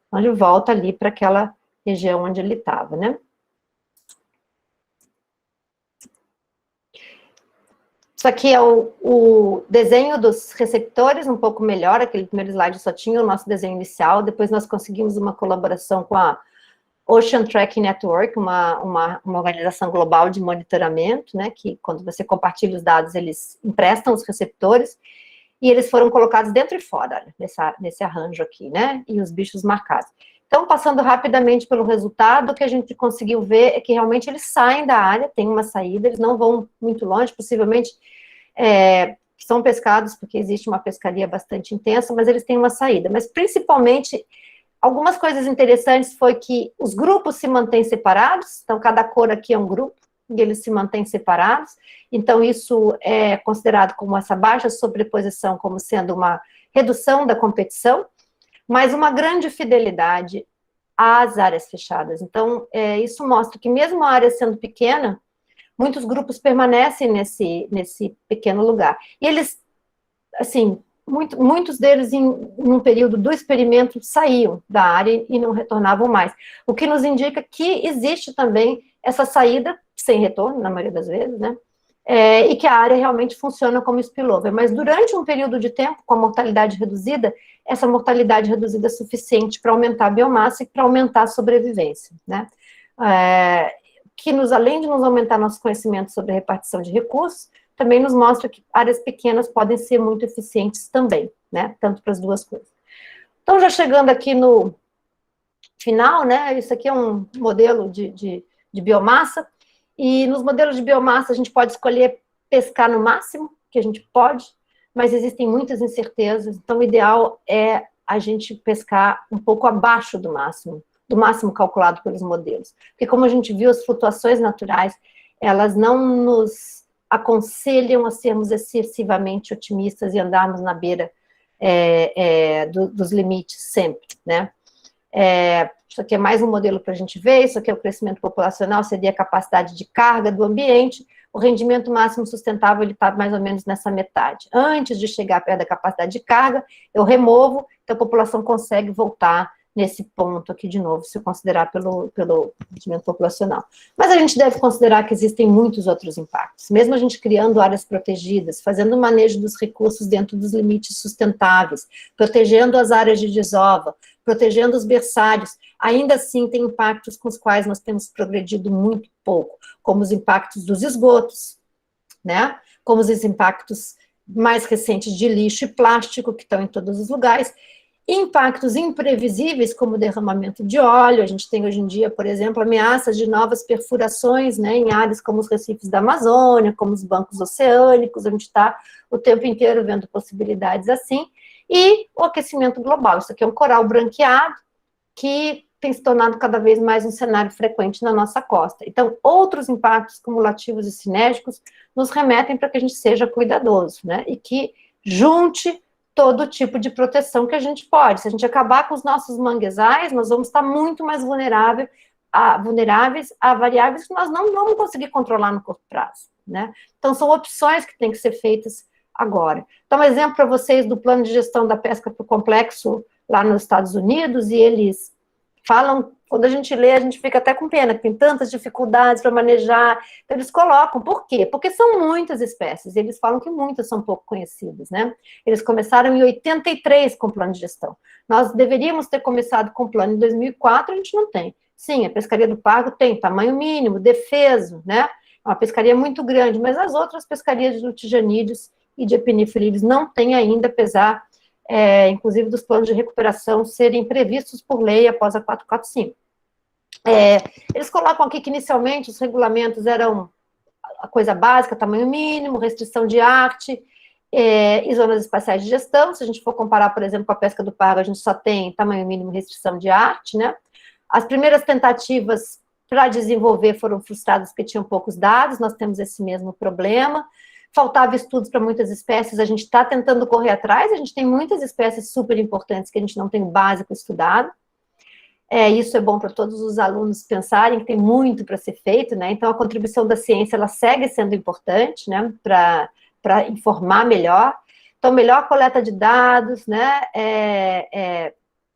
Então, ele volta ali para aquela região onde ele estava, né? Isso aqui é o desenho dos receptores, um pouco melhor, aquele primeiro slide só tinha o nosso desenho inicial, depois nós conseguimos uma colaboração com a Ocean Tracking Network, uma organização global de monitoramento, né, que quando você compartilha os dados, eles emprestam os receptores, e eles foram colocados dentro e fora, nesse arranjo aqui, né, e os bichos marcados. Então, passando rapidamente pelo resultado, o que a gente conseguiu ver é que realmente eles saem da área, tem uma saída, eles não vão muito longe, possivelmente são pescados porque existe uma pescaria bastante intensa, mas eles têm uma saída. Mas, principalmente, algumas coisas interessantes foi que os grupos se mantêm separados, então cada cor aqui é um grupo, e eles se mantêm separados, então isso é considerado como essa baixa sobreposição, como sendo uma redução da competição, mas uma grande fidelidade às áreas fechadas. Então, isso mostra que mesmo a área sendo pequena, muitos grupos permanecem nesse pequeno lugar. E eles, assim, muitos deles, num período do experimento, saíam da área e não retornavam mais. O que nos indica que existe também essa saída, sem retorno, na maioria das vezes, né? E que a área realmente funciona como spillover. Mas durante um período de tempo, com a mortalidade reduzida, essa mortalidade reduzida é suficiente para aumentar a biomassa e para aumentar a sobrevivência, né? Além de nos aumentar nosso conhecimento sobre a repartição de recursos, também nos mostra que áreas pequenas podem ser muito eficientes também, né? Tanto para as duas coisas. Então, já chegando aqui no final, né? Isso aqui é um modelo de biomassa, e nos modelos de biomassa a gente pode escolher pescar no máximo, que a gente pode, mas existem muitas incertezas, então o ideal é a gente pescar um pouco abaixo do máximo calculado pelos modelos. Porque como a gente viu, as flutuações naturais, elas não nos aconselham a sermos excessivamente otimistas e andarmos na beira dos limites sempre, né? Isso aqui é mais um modelo para a gente ver, isso aqui é o crescimento populacional, seria a capacidade de carga do ambiente, o rendimento máximo sustentável, ele está mais ou menos nessa metade. Antes de chegar perto da capacidade de carga, eu removo, então a população consegue voltar nesse ponto aqui de novo, se considerar pelo rendimento populacional. Mas a gente deve considerar que existem muitos outros impactos. Mesmo a gente criando áreas protegidas, fazendo o manejo dos recursos dentro dos limites sustentáveis, protegendo as áreas de desova, protegendo os berçários, ainda assim tem impactos com os quais nós temos progredido muito pouco, como os impactos dos esgotos, né? Como os impactos mais recentes de lixo e plástico, que estão em todos os lugares, impactos imprevisíveis, como o derramamento de óleo. A gente tem hoje em dia, por exemplo, ameaças de novas perfurações, né, em áreas como os recifes da Amazônia, como os bancos oceânicos. A gente está o tempo inteiro vendo possibilidades assim, e o aquecimento global. Isso aqui é um coral branqueado, que tem se tornado cada vez mais um cenário frequente na nossa costa. Então, outros impactos cumulativos e sinérgicos nos remetem para que a gente seja cuidadoso, né, e que junte todo tipo de proteção que a gente pode. Se a gente acabar com os nossos manguezais, nós vamos estar muito mais vulneráveis a variáveis que nós não vamos conseguir controlar no curto prazo, né? Então, são opções que têm que ser feitas agora. Então, um exemplo para vocês do plano de gestão da pesca para o complexo lá nos Estados Unidos, e eles falam, quando a gente lê, a gente fica até com pena, que tem tantas dificuldades para manejar. Então, eles colocam, por quê? Porque são muitas espécies, eles falam que muitas são pouco conhecidas, né? Eles começaram em 83 com o plano de gestão. Nós deveríamos ter começado com o plano em 2004, a gente não tem. Sim, a pescaria do Pago tem tamanho mínimo, defeso, né? É uma pescaria muito grande, mas as outras pescarias de lutijanídeos e de epinifilídeos não têm ainda, apesar, inclusive, dos planos de recuperação serem previstos por lei após a 445. Eles colocam aqui que, inicialmente, os regulamentos eram a coisa básica, tamanho mínimo, restrição de arte, e zonas espaciais de gestão. Se a gente for comparar, por exemplo, com a pesca do Pago, a gente só tem tamanho mínimo e restrição de arte, né? As primeiras tentativas para desenvolver foram frustradas porque tinham poucos dados, nós temos esse mesmo problema. Faltava estudos para muitas espécies, a gente está tentando correr atrás, a gente tem muitas espécies super importantes que a gente não tem o básico estudado. Isso é bom para todos os alunos pensarem que tem muito para ser feito, né? Então, a contribuição da ciência, ela segue sendo importante, né? Para informar melhor. Então, melhor coleta de dados, né?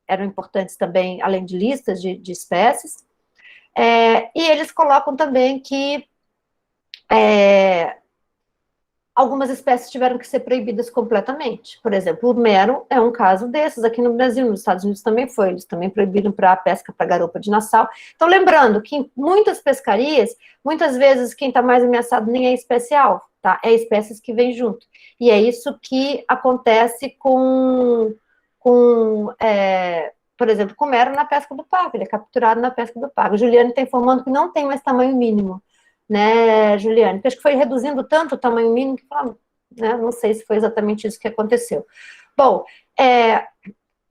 Eram importantes também, além de listas de espécies. E eles colocam também que algumas espécies tiveram que ser proibidas completamente. Por exemplo, o mero é um caso desses. Aqui no Brasil, nos Estados Unidos também foi. Eles também proibiram para a pesca para garupa de Nassau. Então, lembrando que em muitas pescarias, muitas vezes quem está mais ameaçado nem é especial, tá? É espécies que vêm junto. E é isso que acontece por exemplo, com o mero na pesca do Pago. Ele é capturado na pesca do Pago. Juliane está informando que não tem mais tamanho mínimo, né, Juliane? Porque acho que foi reduzindo tanto o tamanho mínimo que né? Não sei se foi exatamente isso que aconteceu. Bom,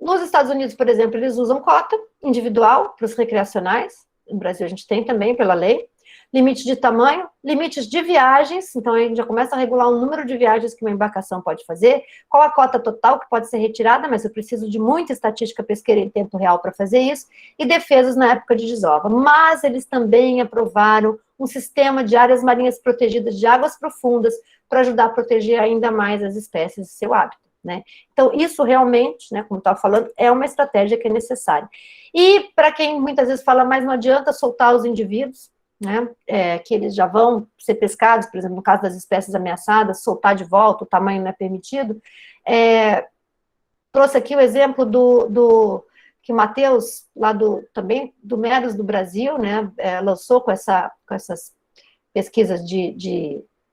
nos Estados Unidos, por exemplo, eles usam cota individual para os recreacionais. No Brasil a gente tem também, pela lei. Limite de tamanho, limites de viagens, então a gente já começa a regular o número de viagens que uma embarcação pode fazer, qual a cota total que pode ser retirada, mas eu preciso de muita estatística pesqueira em tempo real para fazer isso, e defesas na época de desova. Mas eles também aprovaram um sistema de áreas marinhas protegidas de águas profundas para ajudar a proteger ainda mais as espécies e seu hábitat, né? Então, isso realmente, né, como eu estava falando, é uma estratégia que é necessária. E para quem muitas vezes fala, mas não adianta soltar os indivíduos, né, que eles já vão ser pescados, por exemplo, no caso das espécies ameaçadas, soltar de volta, o tamanho não é permitido. Trouxe aqui o exemplo que o Matheus, lá também do Meros do Brasil, né, lançou com essas pesquisas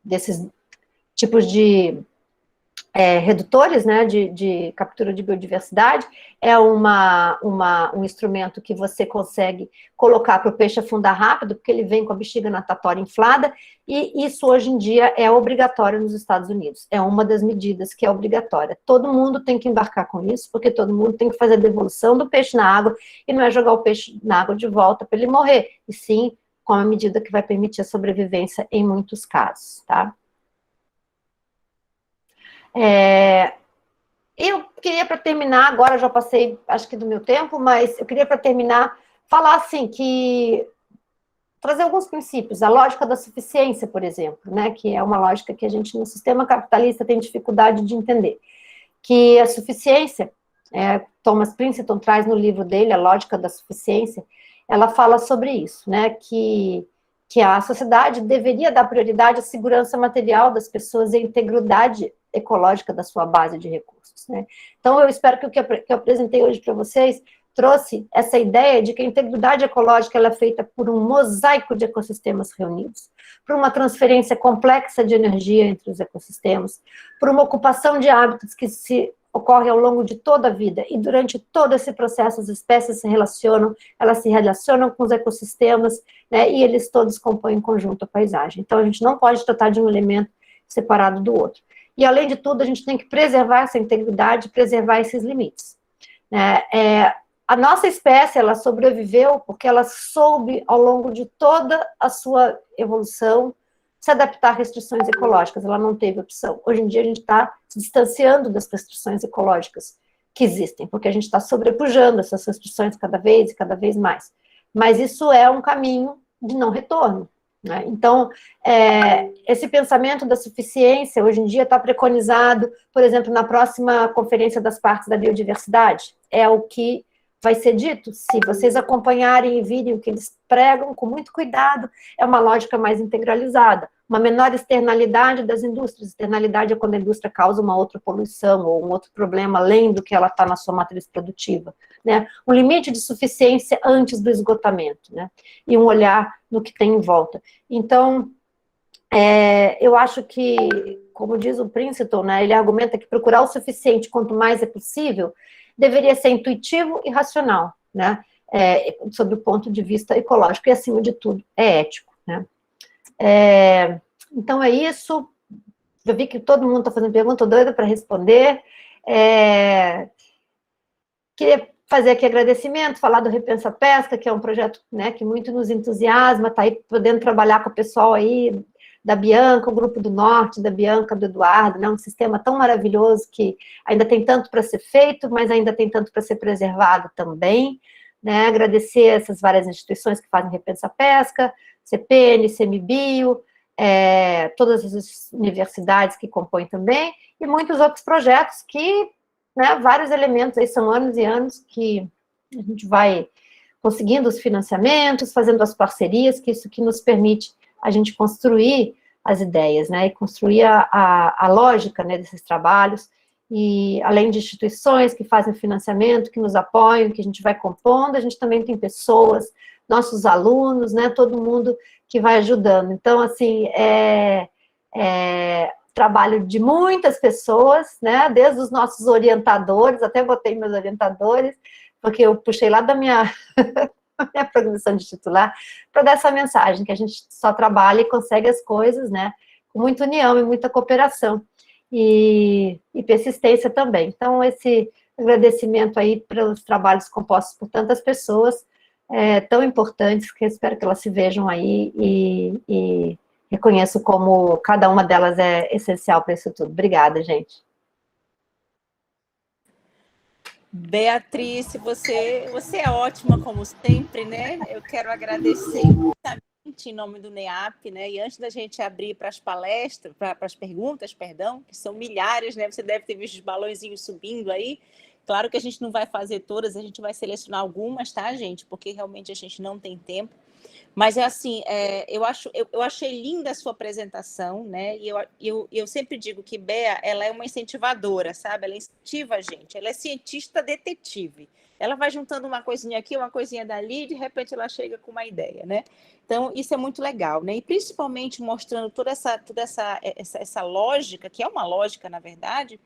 desses tipos de redutores, né, de captura de biodiversidade, é um instrumento que você consegue colocar para o peixe afundar rápido, porque ele vem com a bexiga natatória inflada, e isso hoje em dia é obrigatório nos Estados Unidos, é uma das medidas que é obrigatória. Todo mundo tem que embarcar com isso, porque todo mundo tem que fazer a devolução do peixe na água, e não é jogar o peixe na água de volta para ele morrer, e sim com uma medida que vai permitir a sobrevivência em muitos casos, tá? Eu queria, para terminar, agora já passei, acho que do meu tempo, mas eu queria, para terminar, falar assim, trazer alguns princípios, a lógica da suficiência, por exemplo, né, que é uma lógica que a gente, no sistema capitalista, tem dificuldade de entender, que a suficiência, Thomas Princeton traz no livro dele, A Lógica da Suficiência, ela fala sobre isso, né, que a sociedade deveria dar prioridade à segurança material das pessoas e à integridade ecológica da sua base de recursos, né? Então, eu espero que o que eu apresentei hoje para vocês trouxe essa ideia de que a integridade ecológica ela é feita por um mosaico de ecossistemas reunidos, por uma transferência complexa de energia entre os ecossistemas, por uma ocupação de hábitats que ocorre ao longo de toda a vida, e durante todo esse processo as espécies elas se relacionam com os ecossistemas, né, e eles todos compõem em conjunto a paisagem. Então, a gente não pode tratar de um elemento separado do outro. E, além de tudo, a gente tem que preservar essa integridade, preservar esses limites. A nossa espécie, ela sobreviveu porque ela soube, ao longo de toda a sua evolução, se adaptar a restrições ecológicas, ela não teve opção. Hoje em dia, a gente está se distanciando das restrições ecológicas que existem, porque a gente está sobrepujando essas restrições cada vez mais. Mas isso é um caminho de não retorno, né? Então, esse pensamento da suficiência, hoje em dia, está preconizado, por exemplo, na próxima Conferência das Partes da Biodiversidade, é o que vai ser dito, se vocês acompanharem e virem o que eles pregam, com muito cuidado, é uma lógica mais integralizada, uma menor externalidade das indústrias. Externalidade é quando a indústria causa uma outra poluição ou um outro problema além do que ela está na sua matriz produtiva, né? Um limite de suficiência antes do esgotamento, né? E um olhar no que tem em volta. Então, eu acho que, como diz o Princeton, né, ele argumenta que procurar o suficiente quanto mais é possível deveria ser intuitivo e racional, né, sob o ponto de vista ecológico e, acima de tudo, é ético, né. Então, é isso. Eu vi que todo mundo está fazendo pergunta, estou doida para responder. Queria fazer aqui agradecimento, falar do Repensa Pesca, que é um projeto, né, que muito nos entusiasma, está aí podendo trabalhar com o pessoal aí, da Bianca, o Grupo do Norte, da Bianca, do Eduardo, né, um sistema tão maravilhoso que ainda tem tanto para ser feito, mas ainda tem tanto para ser preservado também, né, agradecer essas várias instituições que fazem Repensa Pesca, CPN, CMBio, todas as universidades que compõem também, e muitos outros projetos que, né, vários elementos, aí são anos e anos que a gente vai conseguindo os financiamentos, fazendo as parcerias, que isso que nos permite a gente construir as ideias, né, e construir a lógica, né, desses trabalhos, e além de instituições que fazem financiamento, que nos apoiam, que a gente vai compondo, a gente também tem pessoas, nossos alunos, né, todo mundo que vai ajudando. Então, assim, trabalho de muitas pessoas, né, desde os nossos orientadores, até botei meus orientadores, porque eu puxei lá da minha programação de titular, para dar essa mensagem, que a gente só trabalha e consegue as coisas, né, com muita união e muita cooperação. e persistência também. Então, esse agradecimento aí pelos trabalhos compostos por tantas pessoas tão importantes, que eu espero que elas se vejam aí e reconheço como cada uma delas é essencial para isso tudo. Obrigada, gente. Beatriz, você é ótima como sempre, né? Eu quero agradecer em nome do NEAP, né? E antes da gente abrir para as palestras, para as perguntas, perdão, que são milhares, né? Você deve ter visto os balõezinhos subindo aí. Claro que a gente não vai fazer todas, a gente vai selecionar algumas, tá, gente? Porque realmente a gente não tem tempo. Mas é assim, eu achei linda a sua apresentação, né? E eu sempre digo que Bea, ela é uma incentivadora, sabe? Ela incentiva a gente, ela é cientista detetive. Ela vai juntando uma coisinha aqui, uma coisinha dali, e de repente ela chega com uma ideia, né? Então, isso é muito legal, né? E principalmente mostrando toda essa lógica, que é uma lógica, na verdade,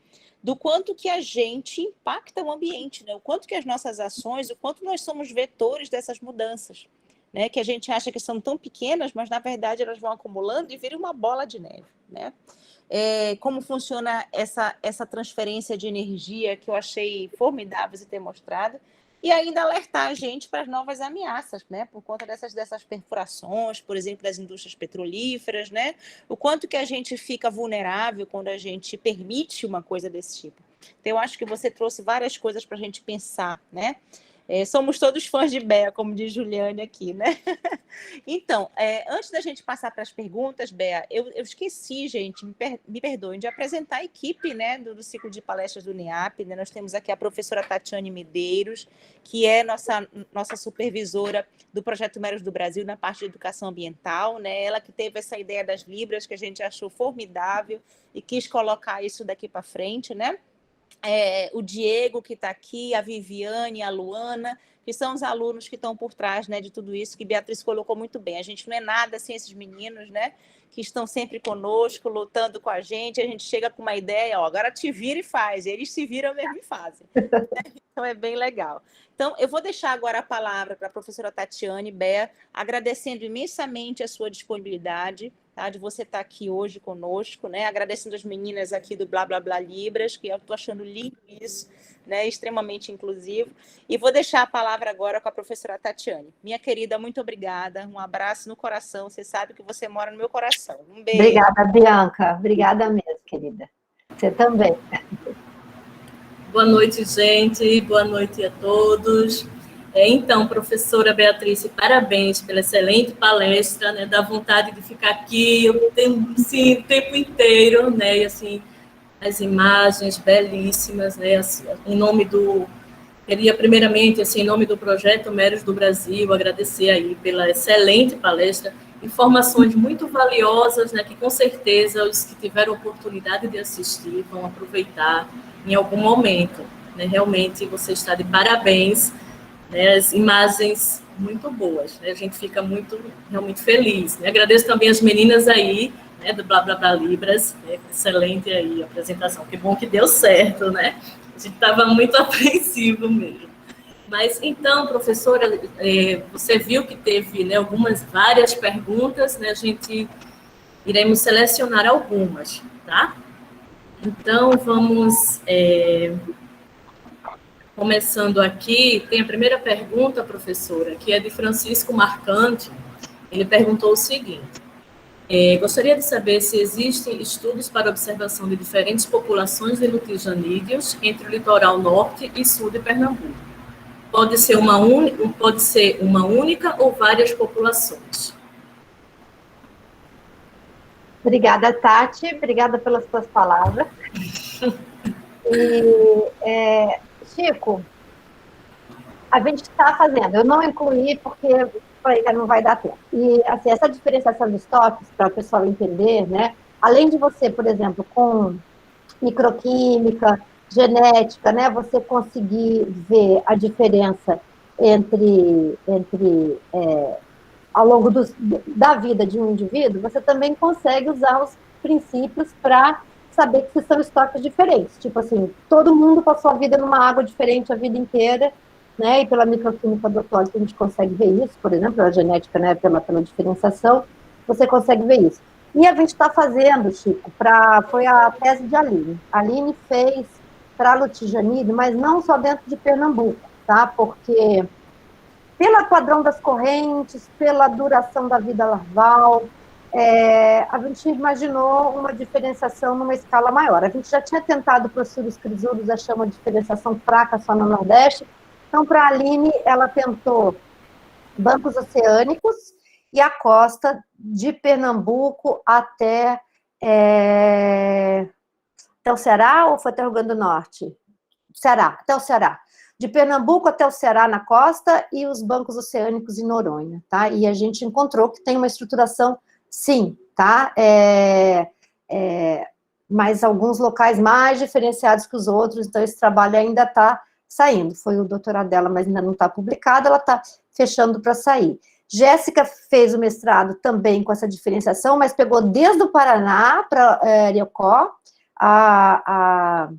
do quanto que a gente impacta o ambiente, né? O quanto que as nossas ações, o quanto nós somos vetores dessas mudanças. Né, que a gente acha que são tão pequenas, mas na verdade elas vão acumulando e viram uma bola de neve. Né? Como funciona essa transferência de energia que eu achei formidável de ter mostrado, e ainda alertar a gente para as novas ameaças, né? Por conta dessas perfurações, por exemplo, das indústrias petrolíferas, né? O quanto que a gente fica vulnerável quando a gente permite uma coisa desse tipo. Então, eu acho que você trouxe várias coisas para a gente pensar, né? Somos todos fãs de Bea, como diz Juliane aqui, né? Então, antes da gente passar para as perguntas, Bea, eu esqueci, gente, me perdoem, de apresentar a equipe, né, do ciclo de palestras do NEAP, né? Nós temos aqui a professora Tatiane Medeiros, que é nossa supervisora do Projeto Meros do Brasil na parte de educação ambiental, né? Ela que teve essa ideia das Libras, que a gente achou formidável e quis colocar isso daqui para frente, né? O Diego, que está aqui, a Viviane, a Luana, que são os alunos que estão por trás, né, de tudo isso, que Beatriz colocou muito bem. A gente não é nada sem esses meninos, né, que estão sempre conosco, lutando com a gente chega com uma ideia, agora te vira e faz, eles se viram mesmo e fazem. Então, é bem legal. Então, eu vou deixar agora a palavra para a professora Tatiane Bea, agradecendo imensamente a sua disponibilidade, tá, de você estar aqui hoje conosco, né, agradecendo as meninas aqui do Blá Blá Blá Libras, que eu estou achando lindo isso, né, extremamente inclusivo, e vou deixar a palavra agora com a professora Tatiane. Minha querida, muito obrigada, um abraço no coração, você sabe que você mora no meu coração. Um beijo. Obrigada, Bianca, obrigada mesmo, querida. Você também. Boa noite, gente. Boa noite a todos. Então, professora Beatriz, parabéns pela excelente palestra, né? Dá vontade de ficar aqui o tempo inteiro, né? E assim, as imagens belíssimas, né? Em nome do... Queria, primeiramente, assim, em nome do Projeto Meros do Brasil, agradecer aí pela excelente palestra, informações muito valiosas, né? Que com certeza os que tiveram oportunidade de assistir vão aproveitar em algum momento, né? Realmente você está de parabéns, né? As imagens muito boas, né? A gente fica realmente feliz, né? Agradeço também as meninas aí, né, do Blá Blá Blá Libras, né? Excelente aí a apresentação, que bom que deu certo, né? A gente estava muito apreensivo mesmo. Mas então, professora, você viu que teve, né, várias perguntas, né? A gente iremos selecionar algumas, tá? Então, vamos começando aqui. Tem a primeira pergunta, professora, que é de Francisco Marcante. Ele perguntou o seguinte: gostaria de saber se existem estudos para observação de diferentes populações de lutijanídeos entre o litoral norte e sul de Pernambuco. Pode ser uma única ou várias populações? Obrigada, Tati. Obrigada pelas suas palavras. Chico, a gente está fazendo. Eu não incluí porque ainda não vai dar tempo. E assim, essa diferenciação de estoques, para o pessoal entender, né? Além de você, por exemplo, com microquímica, genética, né? Você conseguir ver a diferença entre ao longo da vida de um indivíduo, você também consegue usar os princípios para saber que são estoques diferentes. Tipo assim, todo mundo passou a vida numa água diferente a vida inteira, né? E pela microquímica do tóxico a gente consegue ver isso, por exemplo, a genética, né? Pela diferenciação, você consegue ver isso. E a gente está fazendo, Chico, foi a tese de Aline. A Aline fez para a Lutijanide, mas não só dentro de Pernambuco, tá? Porque pelo padrão das correntes, pela duração da vida larval, a gente imaginou uma diferenciação numa escala maior. A gente já tinha tentado para os surus crisuros achar uma diferenciação fraca só no Nordeste. Então, para a Aline, ela tentou bancos oceânicos e a costa de Pernambuco até o Ceará, ou foi até o Rio Grande do Norte? Ceará, até o Ceará. De Pernambuco até o Ceará na costa e os bancos oceânicos em Noronha, tá? E a gente encontrou que tem uma estruturação, sim, tá? Mas alguns locais mais diferenciados que os outros, então esse trabalho ainda está saindo. Foi o doutorado dela, mas ainda não está publicado, ela está fechando para sair. Jéssica fez o mestrado também com essa diferenciação, mas pegou desde o Paraná para Ariocó, a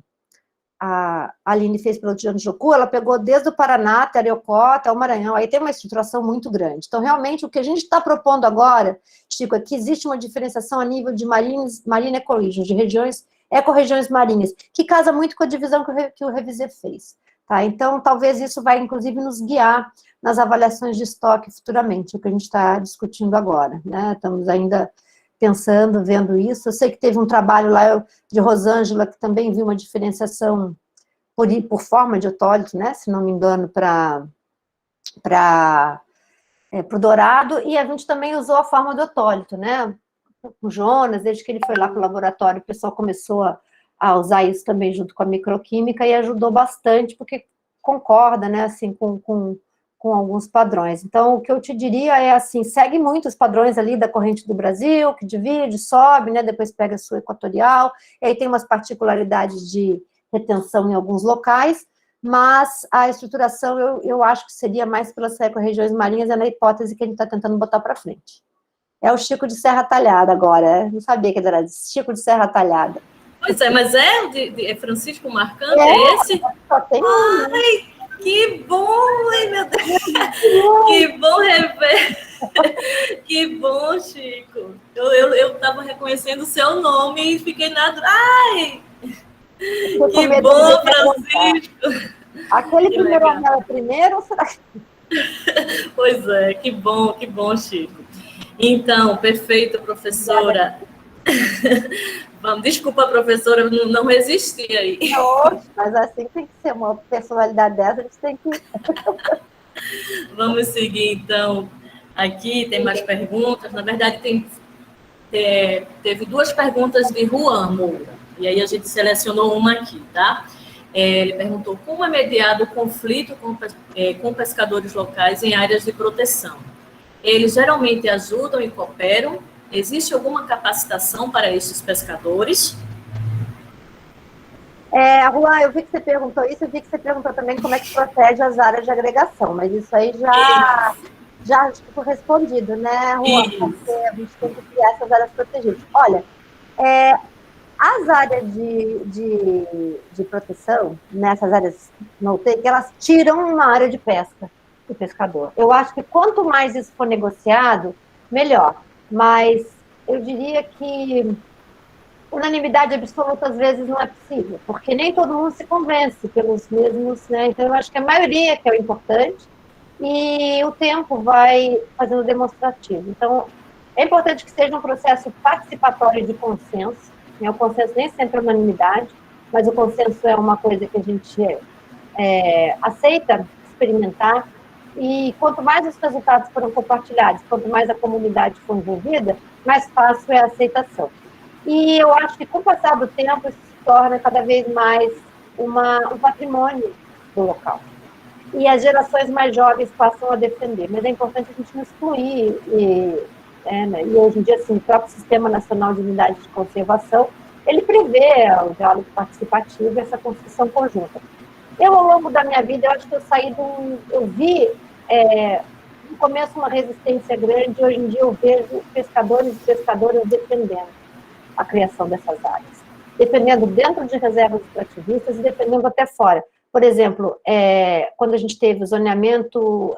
Aline fez pelo Tianjucu, ela pegou desde o Paraná até Ariocó, até o Maranhão, aí tem uma estruturação muito grande. Então, realmente, o que a gente está propondo agora, Chico, é que existe uma diferenciação a nível de marine ecoregions, de regiões, ecorregiões marinhas, que casa muito com a divisão que o Revisé fez. Tá? Então, talvez isso vai, inclusive, nos guiar nas avaliações de estoque futuramente, o que a gente está discutindo agora, né? Estamos ainda pensando, vendo isso. Eu sei que teve um trabalho lá de Rosângela, que também viu uma diferenciação por forma de otólito, né, se não me engano, para o dourado, e a gente também usou a forma do otólito, né, o Jonas, desde que ele foi lá para o laboratório, o pessoal começou a usar isso também junto com a microquímica, e ajudou bastante, porque concorda, né, assim, com alguns padrões. Então, o que eu te diria é assim, segue muito os padrões ali da corrente do Brasil, que divide, sobe, né, depois pega a sua equatorial, e aí tem umas particularidades de retenção em alguns locais, mas a estruturação eu acho que seria mais pelas ecorregiões marinhas, é na hipótese que a gente está tentando botar para frente. É o Chico de Serra Talhada agora, não sabia que ele era Chico de Serra Talhada. Pois é, mas é Francisco Marcante, é esse? Só tem um. Ai, que bom, ai, meu Deus. Que bom rever. Que bom, Chico. Eu estava reconhecendo o seu nome e fiquei na... Ai, que bom, Francisco. Aquele que primeiro anel é primeiro, ou será que... Pois é, que bom, Chico. Então, perfeito, professora. Vamos, desculpa, professora, não resisti aí. Não, mas assim tem que ser uma personalidade dessa, a gente tem que... Vamos seguir, então. Aqui tem mais perguntas. Na verdade, teve duas perguntas de Juan Moura. E aí a gente selecionou uma aqui, tá? Ele perguntou como é mediado o conflito com pescadores locais em áreas de proteção. Eles geralmente ajudam e cooperam. Existe alguma capacitação para esses pescadores? Juan, eu vi que você perguntou isso, eu vi que você perguntou também como é que protege as áreas de agregação, mas isso aí já ficou respondido, né, Juan? Porque a gente tem que criar essas áreas protegidas. Olha, as áreas de proteção, nessas áreas no-take, elas tiram uma área de pesca do pescador. Eu acho que quanto mais isso for negociado, melhor. Mas eu diria que unanimidade absoluta às vezes não é possível, porque nem todo mundo se convence pelos mesmos, né? Então eu acho que a maioria que é o importante e o tempo vai fazendo demonstrativo. Então é importante que seja um processo participatório de consenso, né? O consenso nem sempre é unanimidade, mas o consenso é uma coisa que a gente aceita experimentar. E quanto mais os resultados foram compartilhados, quanto mais a comunidade for envolvida, mais fácil é a aceitação. E eu acho que com o passar do tempo isso se torna cada vez mais um patrimônio do local. E as gerações mais jovens passam a defender, mas é importante a gente não excluir. E hoje em dia, assim, o próprio Sistema Nacional de Unidades de Conservação, ele prevê o diálogo participativo e essa construção conjunta. Eu, ao longo da minha vida, eu acho que eu vi no começo uma resistência grande, hoje em dia eu vejo pescadores e pescadoras defendendo a criação dessas áreas, defendendo dentro de reservas extrativistas e defendendo até fora. Por exemplo, quando a gente teve o zoneamento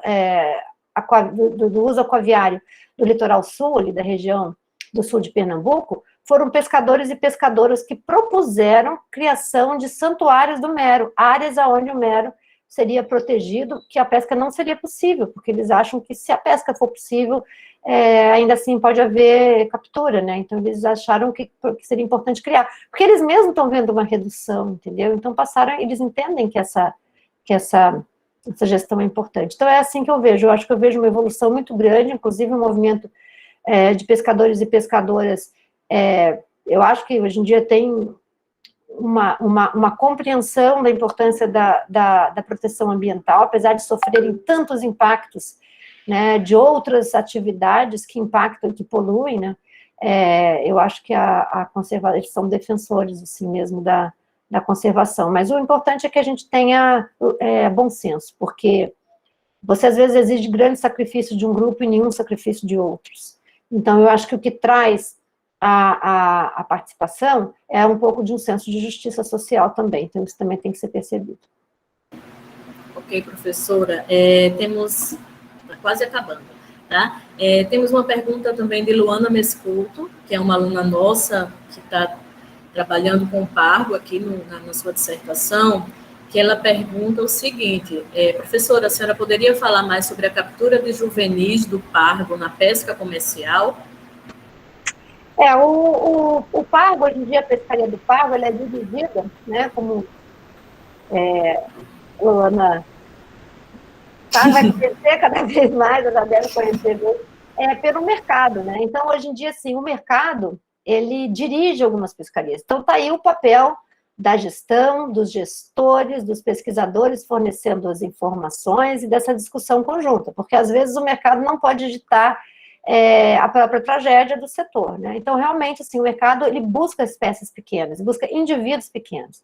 do uso aquaviário do litoral sul, ali da região do sul de Pernambuco, foram pescadores e pescadoras que propuseram criação de santuários do mero, áreas onde o mero seria protegido, que a pesca não seria possível, porque eles acham que se a pesca for possível, ainda assim pode haver captura, né? Então eles acharam que seria importante criar, porque eles mesmos estão vendo uma redução, entendeu? Então eles entendem que essa gestão é importante. Então é assim que eu vejo acho que eu vejo uma evolução muito grande, inclusive um movimento de pescadores e pescadoras, eu acho que hoje em dia tem uma compreensão da importância da proteção ambiental, apesar de sofrerem tantos impactos, né, de outras atividades que impactam, que poluem, né, eu acho que eles são defensores, assim mesmo, da conservação, mas o importante é que a gente tenha bom senso, porque você às vezes exige grande sacrifício de um grupo e nenhum sacrifício de outros. Então, eu acho que o que traz a participação é um pouco de um senso de justiça social também, então isso também tem que ser percebido. Ok, professora, temos, está quase acabando, tá? Temos uma pergunta também de Luana Mesculto, que é uma aluna nossa, que está trabalhando com o pargo aqui na sua dissertação, que ela pergunta o seguinte, professora, a senhora poderia falar mais sobre a captura de juvenis do pargo na pesca comercial? O pargo, hoje em dia, a pescaria do pargo, ela é dividida, né, como Luana vai conhecer cada vez mais, eu já deve conhecer, pelo mercado, né, então, hoje em dia, assim, o mercado, ele dirige algumas pescarias, então está aí o papel da gestão, dos gestores, dos pesquisadores fornecendo as informações e dessa discussão conjunta, porque às vezes o mercado não pode ditar a própria tragédia do setor, né? Então, realmente, assim, o mercado, ele busca espécies pequenas, busca indivíduos pequenos,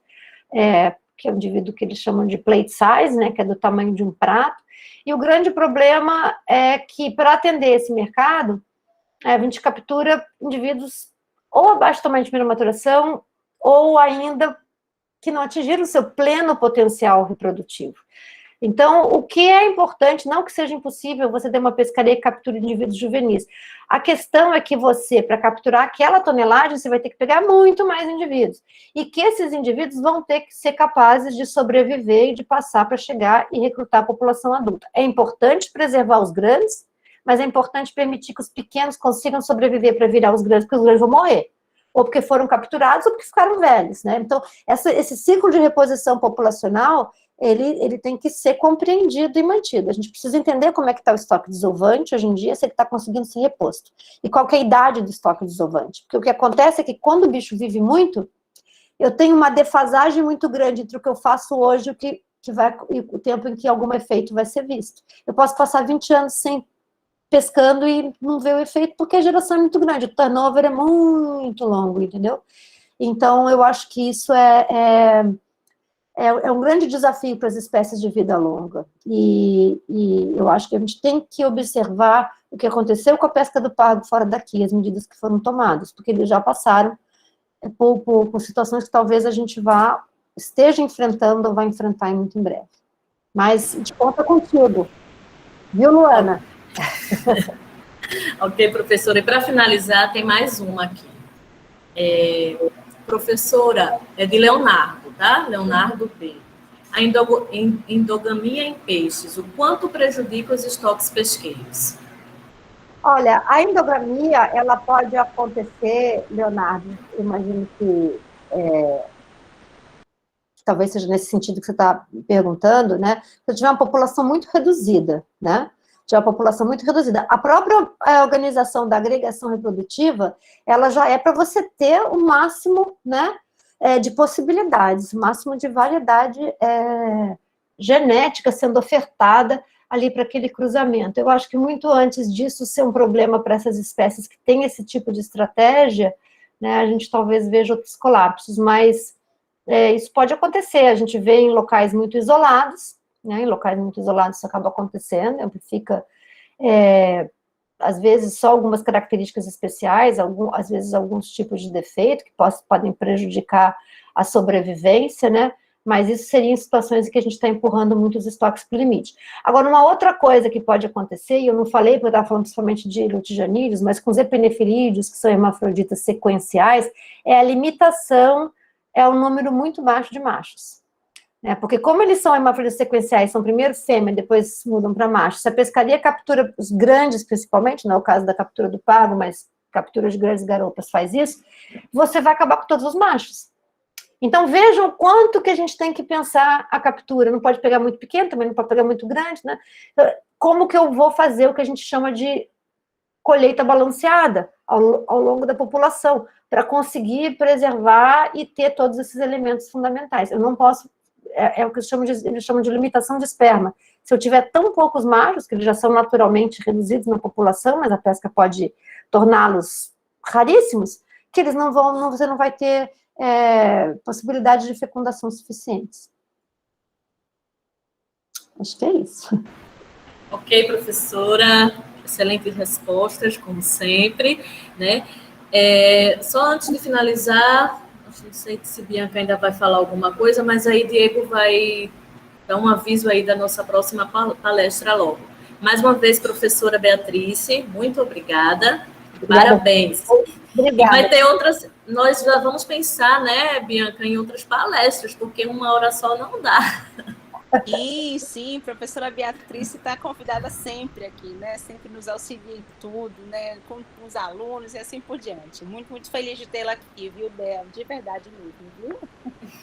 que é o indivíduo que eles chamam de plate size, né, que é do tamanho de um prato, e o grande problema é que, para atender esse mercado, a gente captura indivíduos ou abaixo do tamanho de primeira maturação, ou ainda que não atingiram o seu pleno potencial reprodutivo. Então, o que é importante, não que seja impossível você ter uma pescaria que capture indivíduos juvenis. A questão é que você, para capturar aquela tonelagem, você vai ter que pegar muito mais indivíduos. E que esses indivíduos vão ter que ser capazes de sobreviver e de passar para chegar e recrutar a população adulta. É importante preservar os grandes, mas é importante permitir que os pequenos consigam sobreviver para virar os grandes, porque os grandes vão morrer. Ou porque foram capturados, ou porque ficaram velhos, né? Então, esse ciclo de reposição populacional, ele tem que ser compreendido e mantido. A gente precisa entender como é que está o estoque desovante hoje em dia, se ele está conseguindo ser reposto. E qual que é a idade do estoque desovante. Porque o que acontece é que quando o bicho vive muito, eu tenho uma defasagem muito grande entre o que eu faço hoje e o tempo em que algum efeito vai ser visto. Eu posso passar 20 anos sem pescando e não ver o efeito, porque a geração é muito grande, o turnover é muito longo, entendeu? Então, eu acho que isso é um grande desafio para as espécies de vida longa, e eu acho que a gente tem que observar o que aconteceu com a pesca do pargo fora daqui, as medidas que foram tomadas, porque eles já passaram por situações que talvez a gente esteja enfrentando ou vai enfrentar muito em breve. Mas, de conta contigo, viu, Luana? Ok, professora. E para finalizar, tem mais uma aqui. Professora, é de Leonardo, tá? Leonardo P. A endogamia em peixes, o quanto prejudica os estoques pesqueiros? Olha, a endogamia, ela pode acontecer, Leonardo, imagino que talvez seja nesse sentido que você está perguntando, né? Se eu tiver uma população muito reduzida, né? De uma população muito reduzida. A própria organização da agregação reprodutiva, ela já é para você ter o máximo, né, de possibilidades, o máximo de variedade genética sendo ofertada ali para aquele cruzamento. Eu acho que muito antes disso ser um problema para essas espécies que têm esse tipo de estratégia, né, a gente talvez veja outros colapsos, mas isso pode acontecer, a gente vê em locais muito isolados, né, em locais muito isolados isso acaba acontecendo, fica, às vezes, só algumas características especiais, às vezes alguns tipos de defeito que podem prejudicar a sobrevivência, né, mas isso seria em situações em que a gente está empurrando muitos estoques para o limite. Agora, uma outra coisa que pode acontecer, e eu não falei, porque eu estava falando principalmente de lutijanídeos, mas com os epinefirídeos, que são hermafroditas sequenciais, é a limitação, é um número muito baixo de machos. Porque como eles são hermafroditas sequenciais, são primeiro fêmea, depois mudam para macho, se a pescaria captura os grandes, principalmente, não é o caso da captura do pago, mas captura de grandes garopas faz isso, você vai acabar com todos os machos. Então, vejam o quanto que a gente tem que pensar a captura. Não pode pegar muito pequeno, também não pode pegar muito grande, né? Como que eu vou fazer o que a gente chama de colheita balanceada ao longo da população, para conseguir preservar e ter todos esses elementos fundamentais. Eu não posso... É o que eles chamam de limitação de esperma. Se eu tiver tão poucos machos, que eles já são naturalmente reduzidos na população, mas a pesca pode torná-los raríssimos, que eles não vão, você não vai ter possibilidade de fecundação suficientes. Acho que é isso. Ok, professora, excelentes respostas, como sempre, né? Só antes de finalizar, não sei se Bianca ainda vai falar alguma coisa, mas aí Diego vai dar um aviso aí da nossa próxima palestra logo. Mais uma vez, professora Beatriz, muito obrigada. Parabéns. Obrigada. E vai ter outras, nós já vamos pensar, né, Bianca, em outras palestras, porque uma hora só não dá. Sim, professora Beatriz está convidada sempre aqui, né? Sempre nos auxilia em tudo, né? Com os alunos e assim por diante. Muito, muito feliz de tê-la aqui, viu, Bel? De verdade mesmo, viu?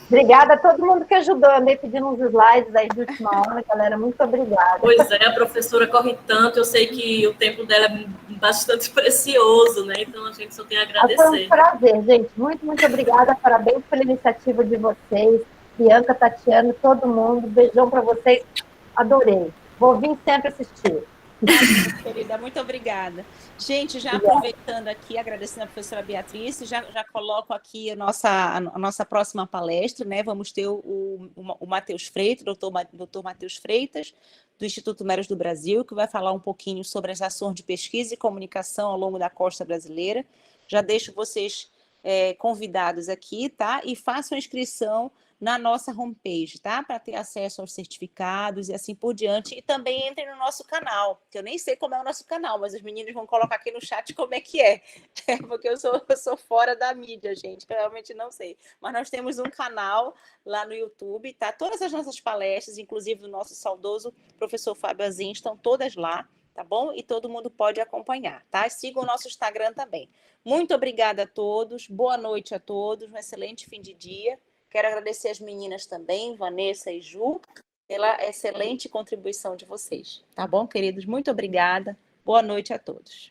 Obrigada a todo mundo que ajudou. Andei pedindo uns slides aí de última hora, galera. Muito obrigada. Pois é, a professora corre tanto, eu sei que o tempo dela é bastante precioso, né? Então a gente só tem a agradecer. Foi um prazer, gente. Muito, muito obrigada. Parabéns pela iniciativa de vocês. Bianca, Tatiana, todo mundo. Beijão para vocês. Adorei. Vou vir sempre assistir. Querida, muito obrigada. Gente, já aproveitando aqui, agradecendo a professora Beatriz, já coloco aqui a nossa próxima palestra, né? Vamos ter o Matheus Freitas, doutor Matheus Freitas, do Instituto Meros do Brasil, que vai falar um pouquinho sobre as ações de pesquisa e comunicação ao longo da costa brasileira. Já deixo vocês convidados aqui, tá? E façam a inscrição na nossa homepage, tá? Para ter acesso aos certificados e assim por diante. E também entrem no nosso canal, que eu nem sei como é o nosso canal, mas os meninos vão colocar aqui no chat como é que é. Porque eu sou fora da mídia, gente. Eu realmente não sei. Mas nós temos um canal lá no YouTube, tá? Todas as nossas palestras, inclusive do nosso saudoso professor Fábio Azin, estão todas lá, tá bom? E todo mundo pode acompanhar, tá? Sigam o nosso Instagram também. Muito obrigada a todos. Boa noite a todos. Um excelente fim de dia. Quero agradecer as meninas também, Vanessa e Ju, pela excelente contribuição de vocês. Tá bom, queridos? Muito obrigada. Boa noite a todos.